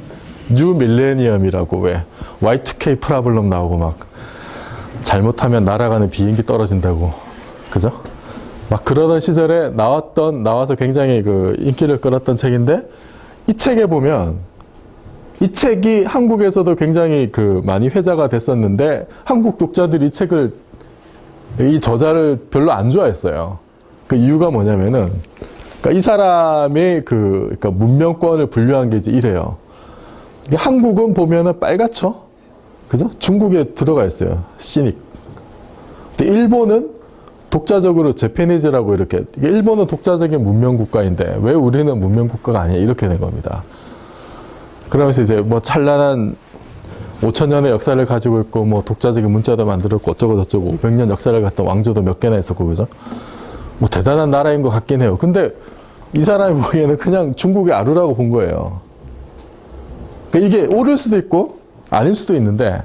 뉴 밀레니엄이라고 왜 Y2K 프라블럼 나오고 막 잘못하면 날아가는 비행기 떨어진다고 그죠? 막 그러던 시절에 나와서 굉장히 그 인기를 끌었던 책인데, 이 책에 보면, 이 책이 한국에서도 굉장히 그 많이 회자가 됐었는데, 한국 독자들이 이 저자를 별로 안 좋아했어요. 그 이유가 뭐냐면은, 그러니까 이 사람의 그러니까 문명권을 분류한 게 이제 이래요. 한국은 보면은 빨갛죠? 그죠? 중국에 들어가 있어요. 시닉. 근데 일본은 독자적으로 제페니즈라고 이렇게, 일본은 독자적인 문명국가인데 왜 우리는 문명국가가 아니야? 이렇게 된 겁니다. 그러면서 이제 뭐 찬란한 5,000년의 역사를 가지고 있고, 뭐 독자적인 문자도 만들었고, 어쩌고저쩌고, 500년 역사를 갖던 왕조도 몇 개나 있었고, 그죠? 뭐 대단한 나라인 것 같긴 해요. 근데 이 사람이 보기에는 그냥 중국의 아루라고 본 거예요. 그러니까 이게 옳을 수도 있고, 아닐 수도 있는데,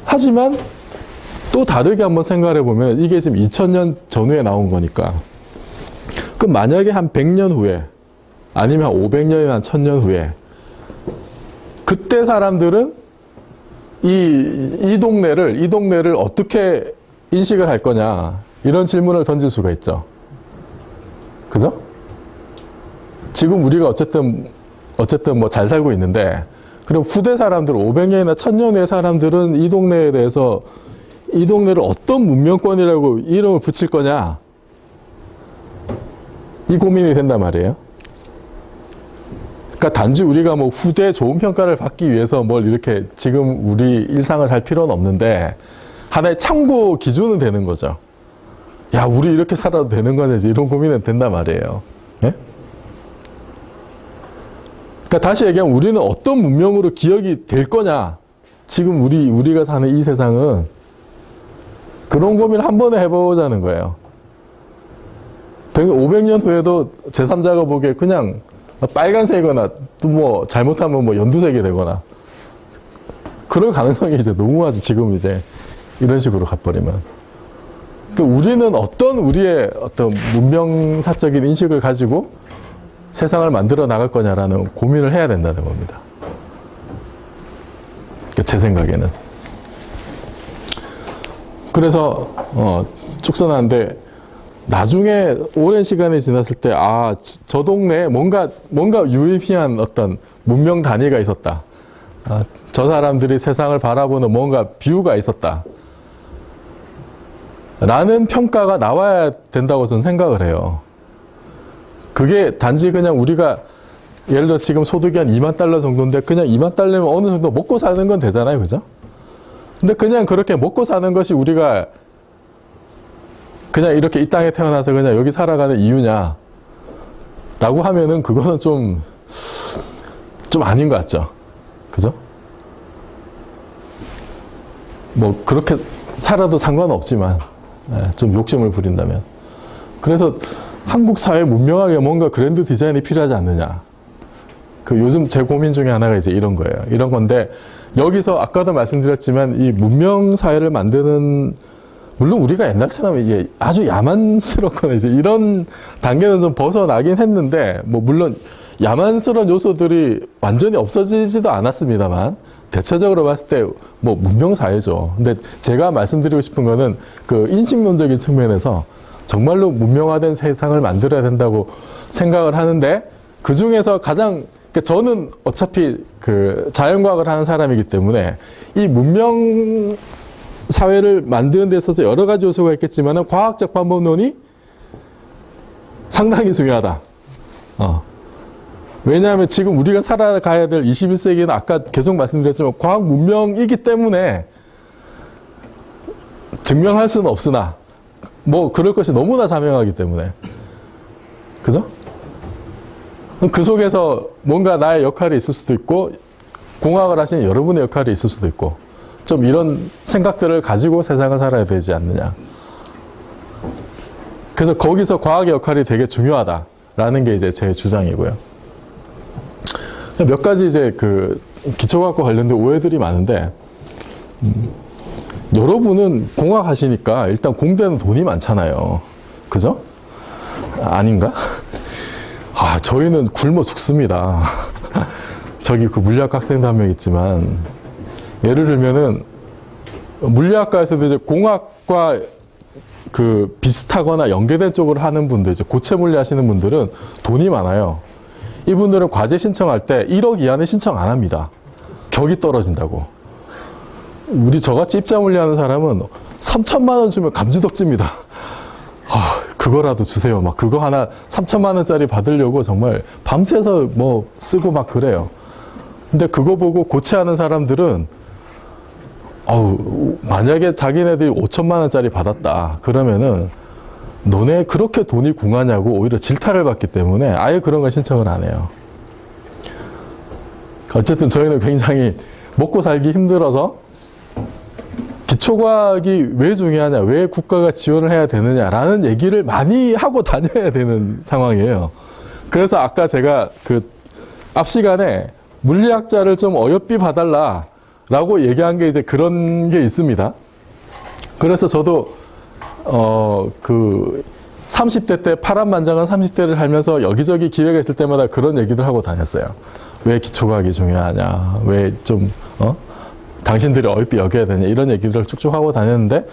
하지만 또 다르게 한번 생각을 해보면, 이게 지금 2000년 전후에 나온 거니까, 그럼 만약에 한 100년 후에, 아니면 한 500년이나 한 1000년 후에, 그때 사람들은 이 동네를 어떻게 인식을 할 거냐, 이런 질문을 던질 수가 있죠. 그죠? 지금 우리가 어쨌든 뭐 잘 살고 있는데, 그럼 후대 사람들, 500년이나 1000년 후의 사람들은 이 동네에 대해서 이 동네를 어떤 문명권이라고 이름을 붙일 거냐, 이 고민이 된단 말이에요. 그러니까 단지 우리가 뭐 후대 좋은 평가를 받기 위해서 뭘 이렇게 지금 우리 일상을 살 필요는 없는데, 하나의 참고 기준은 되는 거죠. 야, 우리 이렇게 살아도 되는 거냐, 이런 고민은 된단 말이에요. 예? 그러니까 다시 얘기하면 우리는 어떤 문명으로 기억이 될 거냐, 지금 우리가 사는 이 세상은, 그런 고민을 한 번에 해보자는 거예요. 500년 후에도 제3자가 보기에 그냥 빨간색이거나 또 뭐 잘못하면 뭐 연두색이 되거나 그럴 가능성이 이제 너무하지, 지금 이제 이런 식으로 가버리면. 그러니까 우리는 우리의 어떤 문명사적인 인식을 가지고 세상을 만들어 나갈 거냐라는 고민을 해야 된다는 겁니다. 그러니까 제 생각에는. 그래서 축소나는데, 나중에 오랜 시간이 지났을 때, 저 동네에 뭔가 유의미한 어떤 문명 단위가 있었다. 저 사람들이 세상을 바라보는 뭔가 뷰가 있었다. 라는 평가가 나와야 된다고 저는 생각을 해요. 그게 단지 그냥 우리가, 예를 들어 지금 소득이 한 2만 달러 정도인데, 그냥 2만 달러면 어느 정도 먹고 사는 건 되잖아요. 그죠? 근데 그냥 그렇게 먹고 사는 것이 우리가 그냥 이렇게 이 땅에 태어나서 그냥 여기 살아가는 이유냐 라고 하면은 그거는 좀 아닌 것 같죠. 그죠? 뭐 그렇게 살아도 상관없지만 좀 욕심을 부린다면. 그래서 한국 사회 문명하게 뭔가 그랜드 디자인이 필요하지 않느냐. 그 요즘 제 고민 중에 하나가 이제 이런 거예요. 이런 건데, 여기서 아까도 말씀드렸지만 이 문명 사회를 만드는, 물론 우리가 옛날처럼 이게 아주 야만스럽거나 이제 이런 단계는 좀 벗어나긴 했는데, 뭐 물론 야만스러운 요소들이 완전히 없어지지도 않았습니다만, 대체적으로 봤을 때 뭐 문명 사회죠. 근데 제가 말씀드리고 싶은 거는 그 인식론적인 측면에서 정말로 문명화된 세상을 만들어야 된다고 생각을 하는데, 그 중에서 가장, 그러니까 저는 어차피 그 자연과학을 하는 사람이기 때문에 이 문명 사회를 만드는 데 있어서 여러 가지 요소가 있겠지만 과학적 방법론이 상당히 중요하다. 왜냐하면 지금 우리가 살아가야 될 21세기는 아까 계속 말씀드렸지만 과학 문명이기 때문에 증명할 수는 없으나 뭐 그럴 것이 너무나 자명하기 때문에. 그죠? 그 속에서 뭔가 나의 역할이 있을 수도 있고, 공학을 하시는 여러분의 역할이 있을 수도 있고, 좀 이런 생각들을 가지고 세상을 살아야 되지 않느냐. 그래서 거기서 과학의 역할이 되게 중요하다라는 게 이제 제 주장이고요. 몇 가지 이제 그 기초과학과 관련된 오해들이 많은데, 여러분은 공학 하시니까 일단 공대는 돈이 많잖아요. 그죠? 아닌가? 저희는 굶어 죽습니다. 저기 그 물리학 학생도 한 명 있지만, 예를 들면은 물리학과에서도 이제 공학과 그 비슷하거나 연계된 쪽으로 하는 분들, 이제 고체 물리 하시는 분들은 돈이 많아요. 이분들은 과제 신청할 때 1억 이하는 신청 안 합니다. 격이 떨어진다고. 우리 저같이 입자 물리 하는 사람은 3천만 원 주면 감지덕집니다. 그거라도 주세요. 막 그거 하나 3천만 원짜리 받으려고 정말 밤새서 뭐 쓰고 막 그래요. 근데 그거 보고 고체하는 사람들은 만약에 자기네들이 5천만 원짜리 받았다 그러면은 너네 그렇게 돈이 궁하냐고 오히려 질타를 받기 때문에 아예 그런 거 신청을 안 해요. 어쨌든 저희는 굉장히 먹고 살기 힘들어서 기초과학이 왜 중요하냐, 왜 국가가 지원을 해야 되느냐라는 얘기를 많이 하고 다녀야 되는 상황이에요. 그래서 아까 제가 그 앞 시간에 물리학자를 좀 어여삐 봐달라라고 얘기한 게 이제 그런 게 있습니다. 그래서 저도 그 30대 때 파란만장한 30대를 살면서 여기저기 기회가 있을 때마다 그런 얘기들 하고 다녔어요. 왜 기초과학이 중요하냐, 왜 좀 당신들이 어여삐 여겨야 되냐, 이런 얘기들을 쭉쭉 하고 다녔는데,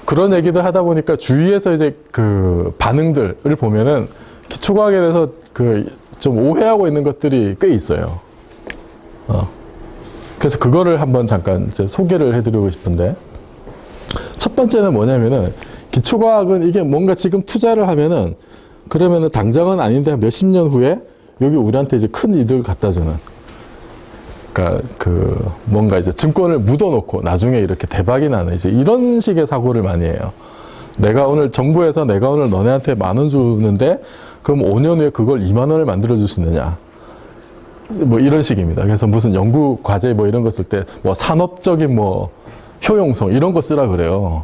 그런 얘기들 하다 보니까 주위에서 이제 그 반응들을 보면은 기초과학에 대해서 그 좀 오해하고 있는 것들이 꽤 있어요. 그래서 그거를 한번 잠깐 이제 소개를 해드리고 싶은데, 첫 번째는 뭐냐면은 기초과학은 이게 뭔가 지금 투자를 하면은 그러면은 당장은 아닌데 몇십 년 후에 여기 우리한테 이제 큰 이득을 갖다 주는, 그러니까 그 뭔가 이제 증권을 묻어놓고 나중에 이렇게 대박이 나는 이제 이런 식의 사고를 많이 해요. 정부에서 내가 오늘 너네한테 10,000원 주는데 그럼 5년 후에 그걸 20,000원을 만들어 줄 수 있느냐, 뭐 이런 식입니다. 그래서 무슨 연구 과제 뭐 이런 거 쓸 때 뭐 산업적인 뭐 효용성 이런 거 쓰라 그래요.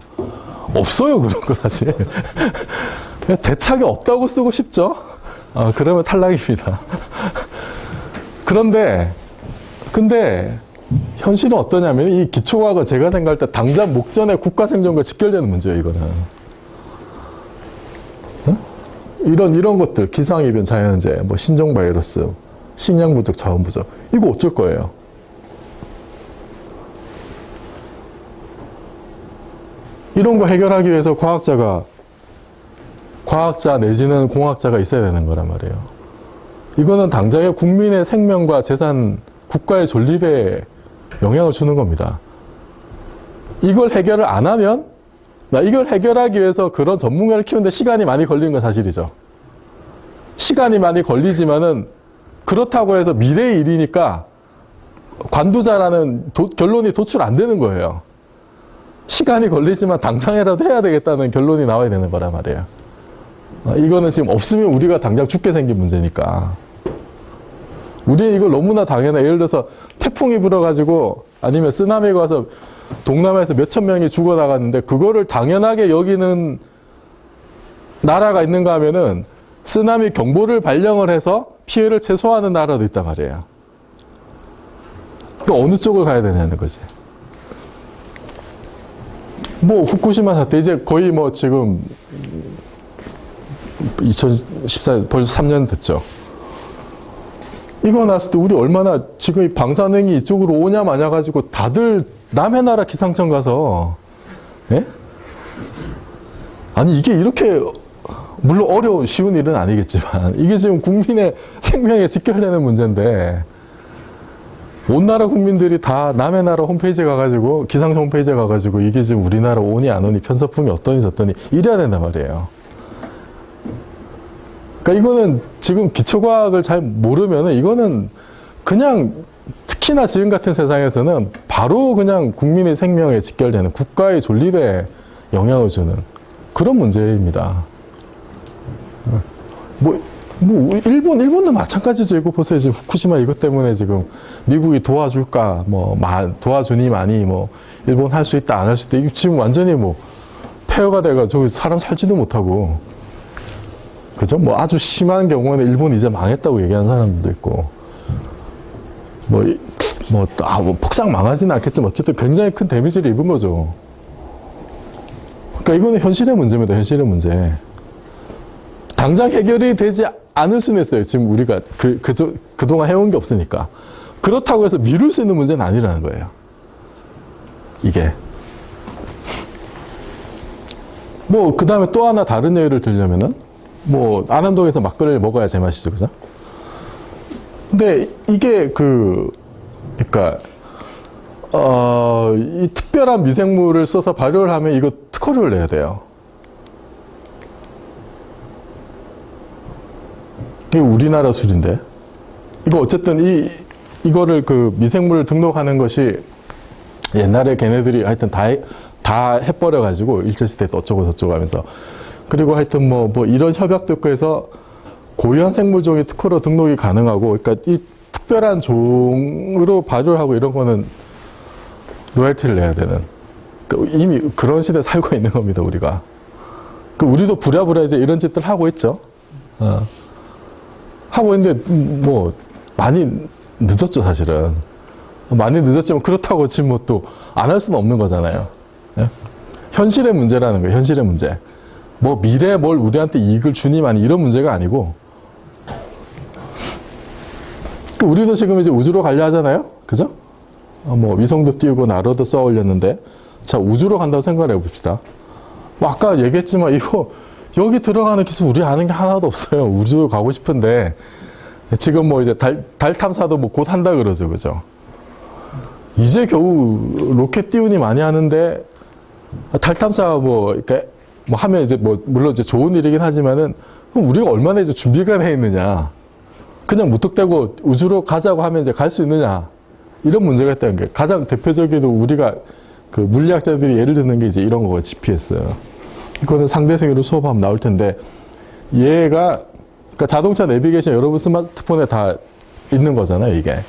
없어요, 그런 거 사실. 그냥 대책이 없다고 쓰고 싶죠. 그러면 탈락입니다. 근데 현실은 어떠냐면 이 기초과학은 제가 생각할 때 당장 목전에 국가 생존과 직결되는 문제예요, 이거는. 이런 것들, 기상이변, 자연재해, 뭐 신종 바이러스, 식량 부족, 자원 부족, 이거 어쩔 거예요? 이런 거 해결하기 위해서 과학자 내지는 공학자가 있어야 되는 거란 말이에요. 이거는 당장의 국민의 생명과 재산, 국가의 존립에 영향을 주는 겁니다. 이걸 해결을 안 하면, 이걸 해결하기 위해서 그런 전문가를 키우는데 시간이 많이 걸리는 건 사실이죠. 시간이 많이 걸리지만은 그렇다고 해서 미래의 일이니까 관두자라는 결론이 도출 안 되는 거예요. 시간이 걸리지만 당장이라도 해야 되겠다는 결론이 나와야 되는 거란 말이에요. 이거는 지금 없으면 우리가 당장 죽게 생긴 문제니까. 우리 이걸 너무나 당연해. 예를 들어서 태풍이 불어가지고 아니면 쓰나미가 와서 동남아에서 몇천 명이 죽어나갔는데 그거를 당연하게 여기는 나라가 있는가 하면은 쓰나미 경보를 발령을 해서 피해를 최소화하는 나라도 있단 말이에요. 또 어느 쪽을 가야 되냐는 거지. 뭐 후쿠시마 사태 이제 거의 뭐 지금 2014년 벌써 3년 됐죠. 이거 났을 때 우리 얼마나 지금 이 방사능이 이쪽으로 오냐 마냐 가지고 다들 남의 나라 기상청 가서, 예? 아니 이게 이렇게 물론 어려운 쉬운 일은 아니겠지만 이게 지금 국민의 생명에 직결되는 문제인데 온 나라 국민들이 다 남의 나라 홈페이지에 가가지고 기상청 홈페이지에 가가지고 이게 지금 우리나라 오니 안 오니 편서풍이 어떠니 저떠니 이래야 된단 말이에요. 그러니까 이거는 지금 기초과학을 잘 모르면은 이거는 그냥 특히나 지금 같은 세상에서는 바로 그냥 국민의 생명에 직결되는 국가의 존립에 영향을 주는 그런 문제입니다. 일본도 마찬가지죠. 이거 보세요. 지금 후쿠시마 이것 때문에 지금 미국이 도와줄까, 도와주니 많이, 일본 할 수 있다, 안 할 수 있다. 지금 완전히 폐허가 돼가지고 사람 살지도 못하고. 그죠? 아주 심한 경우에는 일본 이제 망했다고 얘기하는 사람들도 있고. 폭삭 망하지는 않겠지만 어쨌든 굉장히 큰 데미지를 입은 거죠. 그러니까 이거는 현실의 문제입니다. 현실의 문제. 당장 해결이 되지 않을 수는 있어요. 지금 우리가 그동안 해온 게 없으니까. 그렇다고 해서 미룰 수 있는 문제는 아니라는 거예요. 이게. 뭐, 그 다음에 또 하나 다른 예를 들려면은, 뭐, 안암동에서 막걸리를 먹어야 제맛이죠. 그죠? 근데 이게 그러니까, 이 특별한 미생물을 써서 발효를 하면 이거 특허료를 내야 돼요. 이게 우리나라 술인데. 이거 어쨌든 이거를 그 미생물을 등록하는 것이 옛날에 걔네들이 하여튼 다 해버려가지고 일제시대 때 어쩌고 저쩌고 하면서. 그리고 하여튼 뭐 이런 협약도 있고 해서 고유한 생물종이 특허로 등록이 가능하고, 그러니까 이 특별한 종으로 발효를 하고 이런 거는 로열티를 내야 되는. 그러니까 이미 그런 시대에 살고 있는 겁니다, 우리가. 우리도 부랴부랴 이제 이런 짓들 하고 있죠. 하고 있는데, 뭐, 많이 늦었죠, 사실은. 많이 늦었지만 그렇다고 지금 뭐 또 안 할 수는 없는 거잖아요. 예? 현실의 문제라는 거예요, 현실의 문제. 뭐 미래에 뭘 우리한테 이익을 주니 아니 이런 문제가 아니고, 우리도 지금 이제 우주로 가려 하잖아요, 그죠? 뭐 위성도 띄우고 나로도 쏘아 올렸는데, 자 우주로 간다고 생각을 해봅시다. 뭐 아까 얘기했지만 이거 여기 들어가는 기술 우리 아는 게 하나도 없어요. 우주로 가고 싶은데 지금 뭐 이제 달 탐사도 뭐 곧 한다 그러죠, 그죠? 이제 겨우 로켓 띄우니 많이 하는데 달 탐사 뭐 이렇게 뭐 하면 이제 뭐 물론 이제 좋은 일이긴 하지만은 그럼 우리가 얼마나 이제 준비가 돼 있느냐? 그냥 무턱대고 우주로 가자고 하면 이제 갈 수 있느냐? 이런 문제가 있다는 게 가장 대표적으로 우리가 그 물리학자들이 예를 드는 게 이제 이런 거고 GPS. 이거는 상대성으로 수업하면 나올 텐데 얘가 그러니까 자동차 내비게이션 여러분 스마트폰에 다 있는 거잖아요, 이게.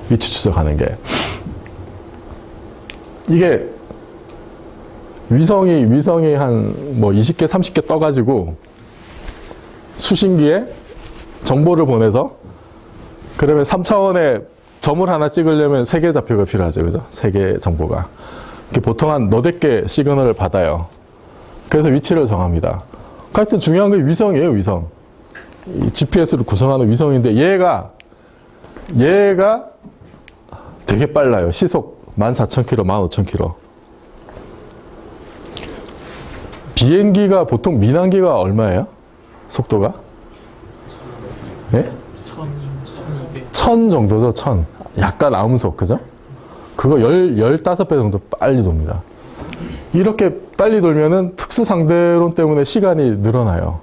위치 추적하는 게. 이게 위성이 한 뭐 20개, 30개 떠가지고 수신기에 정보를 보내서 그러면 3차원의 점을 하나 찍으려면 3개 좌표가 필요하죠, 그죠? 3개 정보가. 보통 한 너댓 개 시그널을 받아요. 그래서 위치를 정합니다. 하여튼 중요한 게 위성이에요, 위성. 이 GPS를 구성하는 위성인데 얘가 되게 빨라요. 시속 14,000km, 15,000km. 비행기가 보통 민항기가 얼마예요? 속도가? 예? 1000 정도죠, 1000. 약간 암속, 그죠? 그거 15배 정도 빨리 돕니다. 이렇게 빨리 돌면은 특수 상대론 때문에 시간이 늘어나요.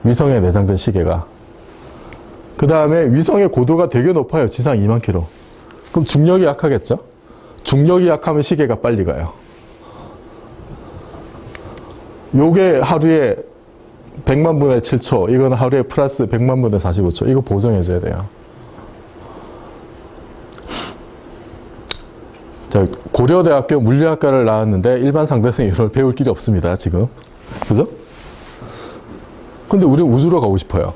위성에 내장된 시계가. 그 다음에 위성의 고도가 되게 높아요. 지상 2만 킬로. 그럼 중력이 약하겠죠? 중력이 약하면 시계가 빨리 가요. 요게 하루에 100만 분의 7초, 이건 하루에 플러스 100만 분의 45초. 이거 보정해줘야 돼요. 자, 고려대학교 물리학과를 나왔는데 일반 상대생이 이걸 배울 길이 없습니다, 지금. 그죠? 근데 우리는 우주로 가고 싶어요.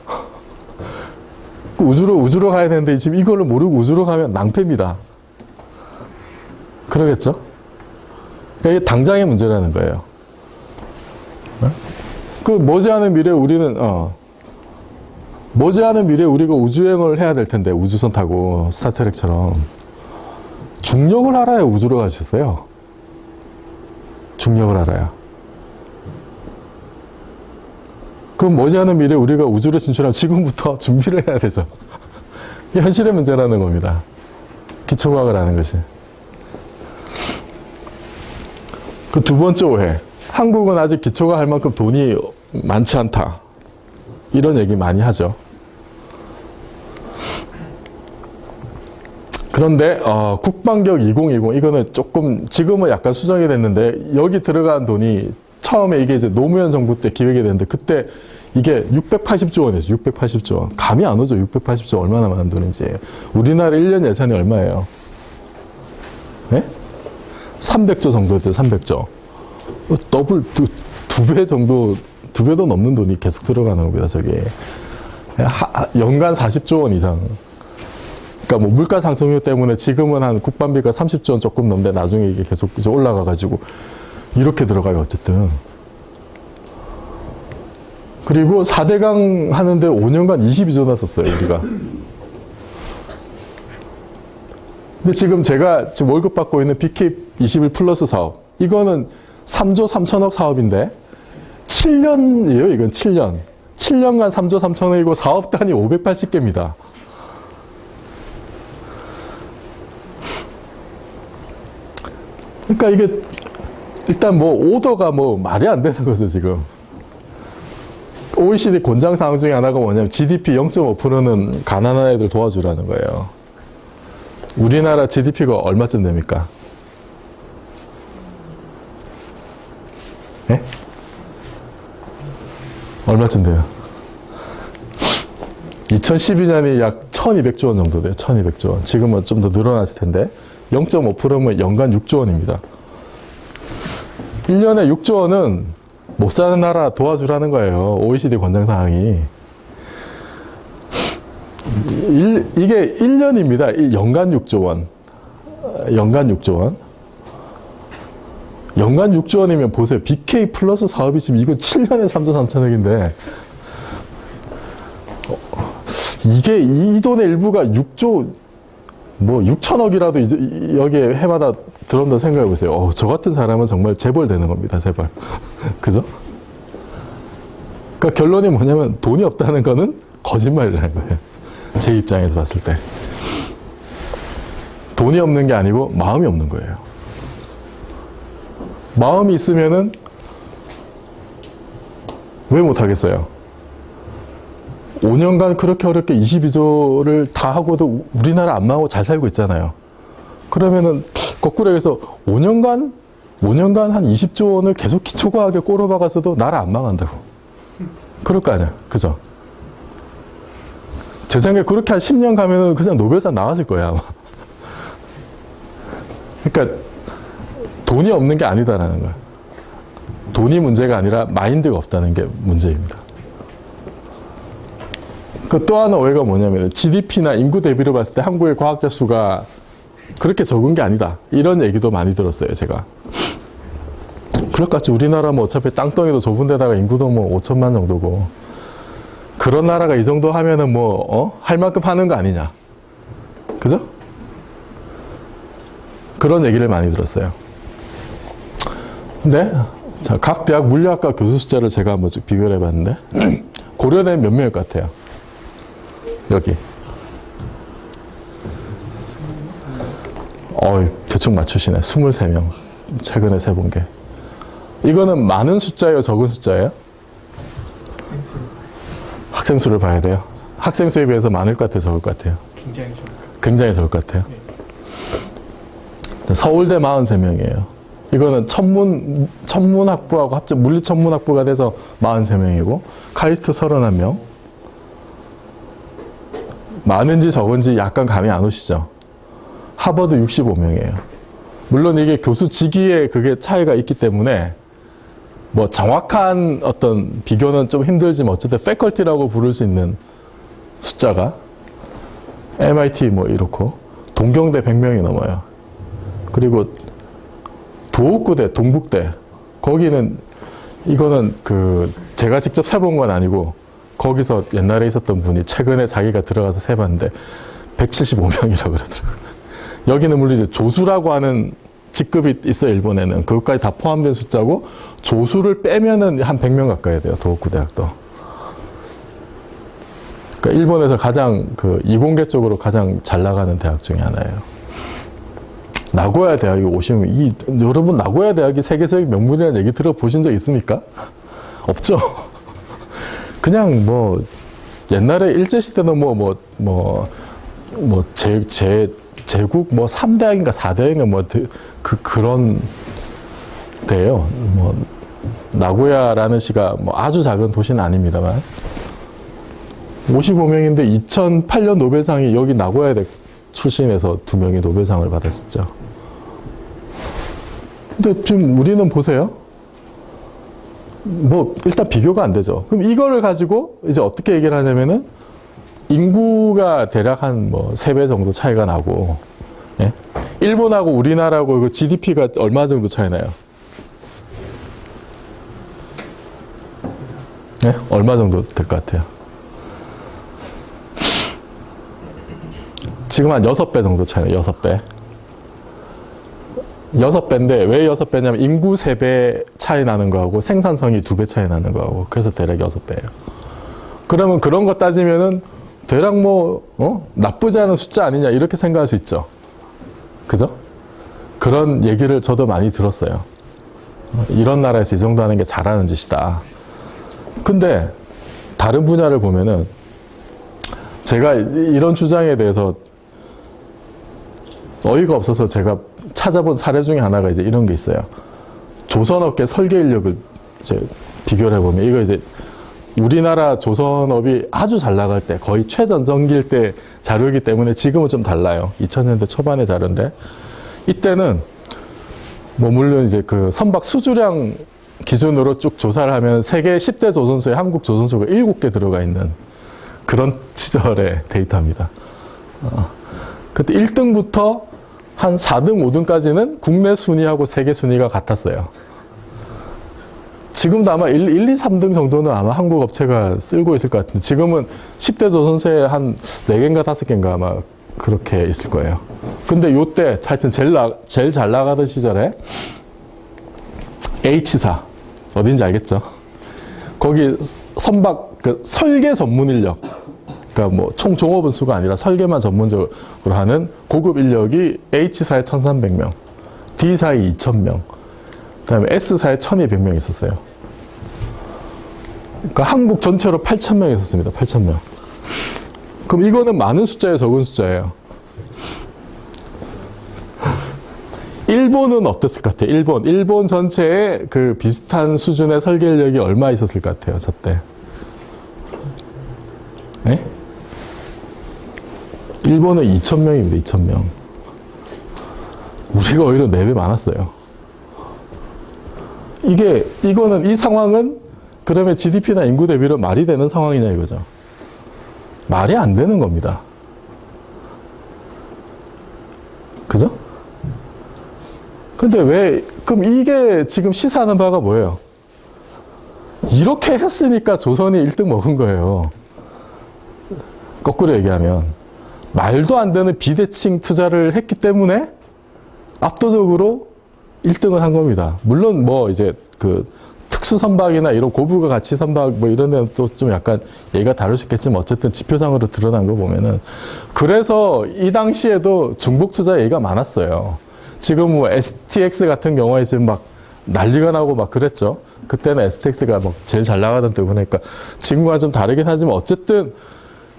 우주로 가야 되는데 지금 이거를 모르고 우주로 가면 낭패입니다. 그러겠죠? 그러니까 이게 당장의 문제라는 거예요. 그 머지않은 미래에 우리는 머지않은 미래에 우리가 우주여행을 해야 될 텐데, 우주선 타고 스타트rek처럼 중력을 알아야 우주로 가셨어요. 중력을 알아야. 그럼 머지않은 미래에 우리가 우주로 진출하면 지금부터 준비를 해야 되죠. 이게 현실의 문제라는 겁니다. 기초과학을 아는 것이. 그 두 번째 오해. 한국은 아직 기초과학 할 만큼 돈이 많지 않다. 이런 얘기 많이 하죠. 그런데 국방력 2020 이거는 조금 지금은 약간 수정이 됐는데, 여기 들어간 돈이 처음에 이게 이제 노무현 정부 때 기획이 됐는데 그때 이게 680조 원이었어요. 680조 원. 감이 안 오죠. 680조 원 얼마나 많은 돈인지. 우리나라 1년 예산이 얼마예요? 네? 300조 정도 돼요. 300조. 더블 두 배 정도, 2배도 넘는 돈이 계속 들어가는 겁니다. 저게 연간 40조 원 이상. 그러니까 뭐 물가 상승률 때문에 지금은 한 국방비가 30조 원 조금 넘는데 나중에 이게 계속 이제 올라가가지고 이렇게 들어가요. 어쨌든. 그리고 4대강 하는데 5년간 22조나 썼어요, 우리가. 근데 지금 제가 월급 받고 있는 BK21 플러스 사업, 이거는 3조 3천억 사업인데 7년이에요. 이건 7년. 7년간 3조 3천억이고 사업 단위 580개입니다. 그러니까 이게 일단 뭐 오더가 뭐 말이 안 되는 거죠, 지금. OECD 권장 사항 중에 하나가 뭐냐면 GDP 0.5%는 가난한 애들 도와주라는 거예요. 우리나라 GDP가 얼마쯤 됩니까? 예? 얼마쯤 돼요? 2012년이 약 1200조 원 정도 돼요. 1200조 원. 지금은 좀 더 늘어났을 텐데 0.5%면 연간 6조 원입니다. 1년에 6조 원은 못 사는 나라 도와주라는 거예요. OECD 권장사항이. 이게 1년입니다. 연간 6조 원. 연간 6조 원. 연간 6조 원이면 보세요. BK 플러스 사업이 지금 이거 7년에 3조 3천억인데 이게 이 돈의 일부가 6조 뭐 6천억이라도 이제 여기에 해마다 들어온다 생각해 보세요. 저 같은 사람은 정말 재벌 되는 겁니다. 재벌. 그죠? 그러니까 결론이 뭐냐면 돈이 없다는 거는 거짓말이라는 거예요. 제 입장에서 봤을 때. 돈이 없는 게 아니고 마음이 없는 거예요. 마음이 있으면은 왜 못하겠어요? 5년간 그렇게 어렵게 22조를 다 하고도 우리나라 안 망하고 잘 살고 있잖아요. 그러면은 거꾸로 해서 5년간 한 20조 원을 계속 기초과학에 꼬라박았어도 나라 안 망한다고. 그럴 거 아니야. 그죠? 제 생각에 그렇게 한 10년 가면은 그냥 노벨상 나왔을 거야, 아마. 그러니까 돈이 없는 게 아니다라는 거야. 돈이 문제가 아니라 마인드가 없다는 게 문제입니다. 그 또 하나 오해가 뭐냐면 GDP나 인구 대비로 봤을 때 한국의 과학자 수가 그렇게 적은 게 아니다. 이런 얘기도 많이 들었어요, 제가. 그럴 것 같지. 우리나라 뭐 어차피 땅덩이도 좁은 데다가 인구도 뭐 5천만 정도고. 그런 나라가 이 정도 하면은 뭐, 할 만큼 하는 거 아니냐. 그죠? 그런 얘기를 많이 들었어요. 근데, 자, 각 대학 물리학과 교수 숫자를 제가 한번 비교를 해봤는데, 고려대는 몇 명일 것 같아요? 여기. 대충 맞추시네. 23명. 최근에 세본 게. 이거는 많은 숫자예요? 적은 숫자예요? 학생 수를 봐야 돼요. 학생 수에 비해서 많을 것 같아요? 적을 것 같아요? 굉장히 적을 것 같아요. 서울대 43명이에요. 이거는 천문학부하고 합쳐 물리천문학부가 돼서 43명이고 카이스트 31명. 많은지 적은지 약간 감이 안 오시죠? 하버드 65명이에요. 물론 이게 교수 직위에 그게 차이가 있기 때문에 뭐 정확한 어떤 비교는 좀 힘들지만 어쨌든 패컬티라고 부를 수 있는 숫자가 MIT 뭐 이렇고 동경대 100명이 넘어요. 그리고 도읍구대, 동북대 거기는 이거는 그 제가 직접 세본 건 아니고 거기서 옛날에 있었던 분이 최근에 자기가 들어가서 세봤는데 175명이라고 그러더라고요. 여기는 물론 이제 조수라고 하는 직급이 있어요, 일본에는. 그것까지 다 포함된 숫자고, 조수를 빼면은 한 100명 가까이 돼요, 도호쿠 대학도. 그러니까 일본에서 가장 그 이공계 쪽으로 가장 잘 나가는 대학 중에 하나예요. 나고야 대학이 오시면, 여러분 나고야 대학이 세계적인 명문이라는 얘기 들어보신 적 있습니까? 없죠? 그냥 뭐, 옛날에 일제시대는 제국 3대학인가 4대학인가 그런 데예요. 나고야라는 시가 아주 작은 도시는 아닙니다만 55명인데 2008년 노벨상이 여기 나고야 대 출신에서 2명이 노벨상을 받았었죠. 근데 지금 우리는 보세요. 일단 비교가 안 되죠. 그럼 이거를 가지고 이제 어떻게 얘기를 하냐면은 인구가 대략 한 3배 정도 차이가 나고, 예? 일본하고 우리나라하고 그 GDP가 얼마 정도 차이 나요? 예? 얼마 정도 될 것 같아요? 지금 한 6배 정도 차이 나요, 6배. 6배인데 왜 6배냐면 인구 3배 차이 나는 거하고 생산성이 2배 차이 나는 거하고 그래서 대략 6배예요. 그러면 그런 거 따지면은 대략 나쁘지 않은 숫자 아니냐 이렇게 생각할 수 있죠. 그죠? 그런 얘기를 저도 많이 들었어요. 이런 나라에서 이 정도 하는 게 잘하는 짓이다. 근데 다른 분야를 보면은 제가 이런 주장에 대해서 어이가 없어서 제가 찾아본 사례 중에 하나가 이제 이런 게 있어요. 조선업계 설계 인력을 이제 비교를 해보면 이거 이제 우리나라 조선업이 아주 잘 나갈 때 거의 최전성기일 때 자료이기 때문에 지금은 좀 달라요. 2000년대 초반의 자료인데 이때는 물론 이제 그 선박 수주량 기준으로 쭉 조사를 하면 세계 10대 조선소에 한국 조선소가 7개 들어가 있는 그런 시절의 데이터입니다. 그때 1등부터 한 4등, 5등까지는 국내 순위하고 세계 순위가 같았어요. 지금도 아마 1, 2, 3등 정도는 아마 한국 업체가 쓸고 있을 것 같은데 지금은 10대 조선소에 한 4개인가 5개인가 아마 그렇게 있을 거예요. 근데 요때 하여튼 제일 잘 나가던 시절에 H사 어딘지 알겠죠? 거기 선박 그 설계 전문 인력 그러니까 총 종업원 수가 아니라 설계만 전문적으로 하는 고급 인력이 H사에 1,300명, D사에 2,000명, 그다음에 S사에 1,200명 있었어요. 그러니까 한국 전체로 8,000명 있었습니다. 8,000명. 그럼 이거는 많은 숫자예요, 적은 숫자예요? 일본은 어땠을 것 같아요? 일본 전체에 그 비슷한 수준의 설계 인력이 얼마 있었을 것 같아요, 저 때? 네? 일본은 2,000명입니다, 2,000명. 우리가 오히려 4배 많았어요. 이 상황은 그러면 GDP나 인구 대비로 말이 되는 상황이냐 이거죠. 말이 안 되는 겁니다. 그죠? 근데 그럼 이게 지금 시사하는 바가 뭐예요? 이렇게 했으니까 조선이 1등 먹은 거예요. 거꾸로 얘기하면. 말도 안 되는 비대칭 투자를 했기 때문에 압도적으로 1등을 한 겁니다. 물론 이제 그 특수 선박이나 이런 고부가 가치 선박 이런 데는 또 좀 약간 얘기가 다를 수 있겠지만 어쨌든 지표상으로 드러난 거 보면은 그래서 이 당시에도 중복 투자 얘기가 많았어요. 지금 STX 같은 경우에 지금 막 난리가 나고 막 그랬죠. 그때는 STX가 제일 잘 나가던 때고 그러니까 지금과 좀 다르긴 하지만 어쨌든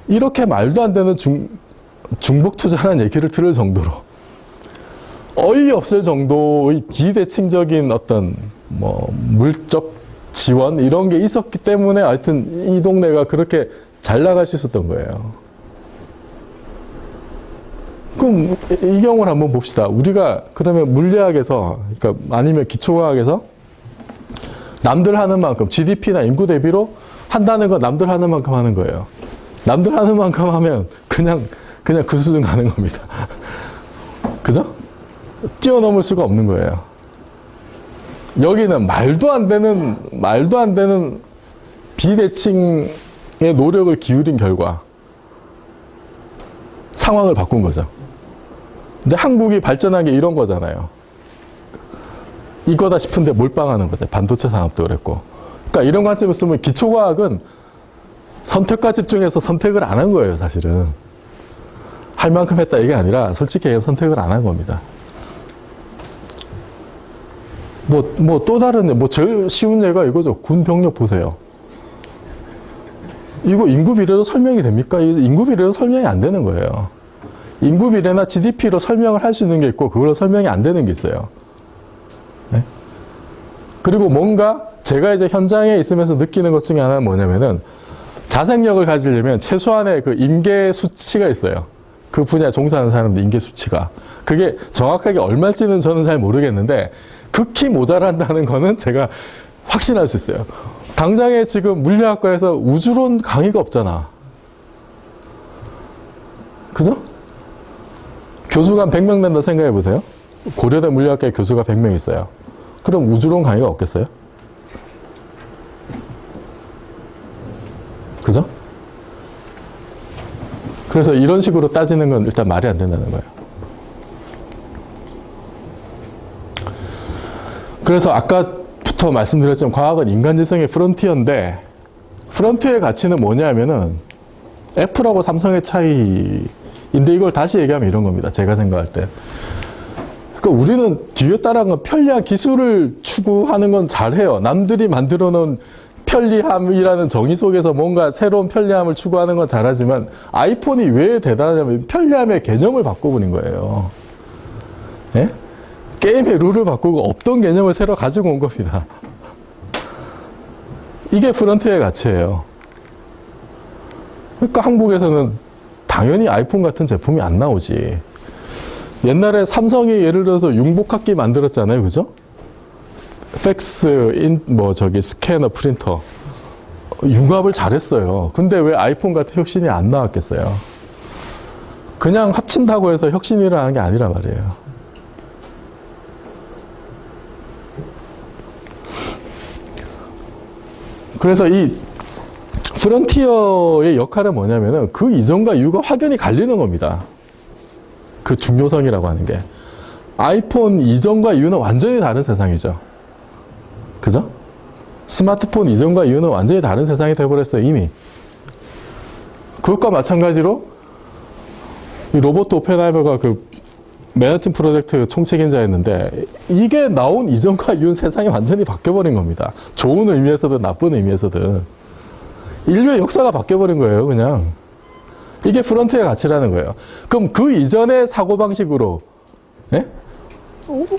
이렇게 말도 안 되는 중복 투자라는 얘기를 들을 정도로 어이없을 정도의 비대칭적인 어떤 물적 지원 이런 게 있었기 때문에 하여튼 이 동네가 그렇게 잘 나갈 수 있었던 거예요. 그럼 이 경우를 한번 봅시다. 우리가 그러면 물리학에서 그러니까 아니면 기초과학에서 남들 하는 만큼 GDP나 인구 대비로 한다는 건 남들 하는 만큼 하는 거예요. 남들 하는 만큼 하면 그냥 그 수준 가는 겁니다. 그죠? 뛰어넘을 수가 없는 거예요. 여기는 말도 안 되는 비대칭의 노력을 기울인 결과 상황을 바꾼 거죠. 근데 한국이 발전한 게 이런 거잖아요. 이거다 싶은데 몰빵하는 거죠. 반도체 산업도 그랬고. 그러니까 이런 관점을 쓰면 기초과학은 선택과 집중해서 선택을 안 한 거예요, 사실은. 할 만큼 했다 이게 아니라 솔직히 선택을 안 한 겁니다. 또 다른, 제일 쉬운 예가 이거죠. 군 병력 보세요. 이거 인구 비례로 설명이 됩니까? 인구 비례로 설명이 안 되는 거예요. 인구 비례나 GDP로 설명을 할 수 있는 게 있고, 그걸로 설명이 안 되는 게 있어요. 네? 그리고 뭔가 제가 이제 현장에 있으면서 느끼는 것 중에 하나는 뭐냐면은, 자생력을 가지려면 최소한의 그 임계 수치가 있어요. 그 분야에 종사하는 사람들 임계 수치가. 그게 정확하게 얼마일지는 저는 잘 모르겠는데, 극히 모자란다는 거는 제가 확신할 수 있어요. 당장에 지금 물리학과에서 우주론 강의가 없잖아. 그죠? 교수가 한 100명 된다 생각해 보세요. 고려대 물리학과에 교수가 100명 있어요. 그럼 우주론 강의가 없겠어요? 그죠? 그래서 이런 식으로 따지는 건 일단 말이 안 된다는 거예요. 그래서 아까부터 말씀드렸지만 과학은 인간지성의 프론티어인데 프론티어의 가치는 뭐냐면은 애플하고 삼성의 차이인데 이걸 다시 얘기하면 이런 겁니다. 제가 생각할 때. 그러니까 우리는 뒤에 따라간 편리한 기술을 추구하는 건 잘해요. 남들이 만들어 놓은 편리함이라는 정의 속에서 뭔가 새로운 편리함을 추구하는 건 잘하지만 아이폰이 왜 대단하냐면 편리함의 개념을 바꿔버린 거예요. 예? 게임의 룰을 바꾸고 없던 개념을 새로 가지고 온 겁니다. 이게 프론티어의 가치예요. 그러니까 한국에서는 당연히 아이폰 같은 제품이 안 나오지. 옛날에 삼성이 예를 들어서 융복합기 만들었잖아요. 그죠? 팩스, 스캐너, 프린터. 융합을 잘했어요. 근데 왜 아이폰 같은 혁신이 안 나왔겠어요? 그냥 합친다고 해서 혁신이 일어나는 게 아니라 말이에요. 그래서 이 프론티어의 역할은 뭐냐면은 그 이전과 이후가 확연히 갈리는 겁니다. 그 중요성이라고 하는 게. 아이폰 이전과 이후는 완전히 다른 세상이죠. 그죠? 스마트폰 이전과 이후는 완전히 다른 세상이 되어버렸어요, 이미. 그것과 마찬가지로 이 로버트 오펜하이머가 그 맨하튼 프로젝트 총책임자였는데 이게 나온 이전과 이후는 세상이 완전히 바뀌어버린 겁니다. 좋은 의미에서든 나쁜 의미에서든. 인류의 역사가 바뀌어버린 거예요, 그냥. 이게 프론트의 가치라는 거예요. 그럼 그 이전의 사고방식으로, 예?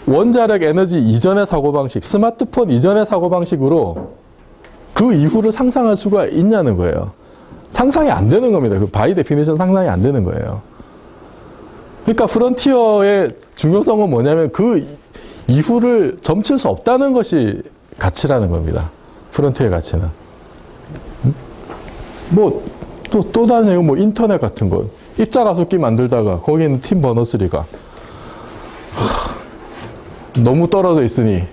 원자력 에너지 이전의 사고방식, 스마트폰 이전의 사고방식으로 그 이후를 상상할 수가 있냐는 거예요. 상상이 안 되는 겁니다. 그 바이 데피니션 상상이 안 되는 거예요. 그러니까 프론티어의 중요성은 뭐냐면 그 이후를 점칠 수 없다는 것이 가치라는 겁니다. 프론티어의 가치는. 또 다른 얘기는 인터넷 같은 거. 입자 가속기 만들다가 거기 있는 팀 버너스리가 너무 떨어져 있으니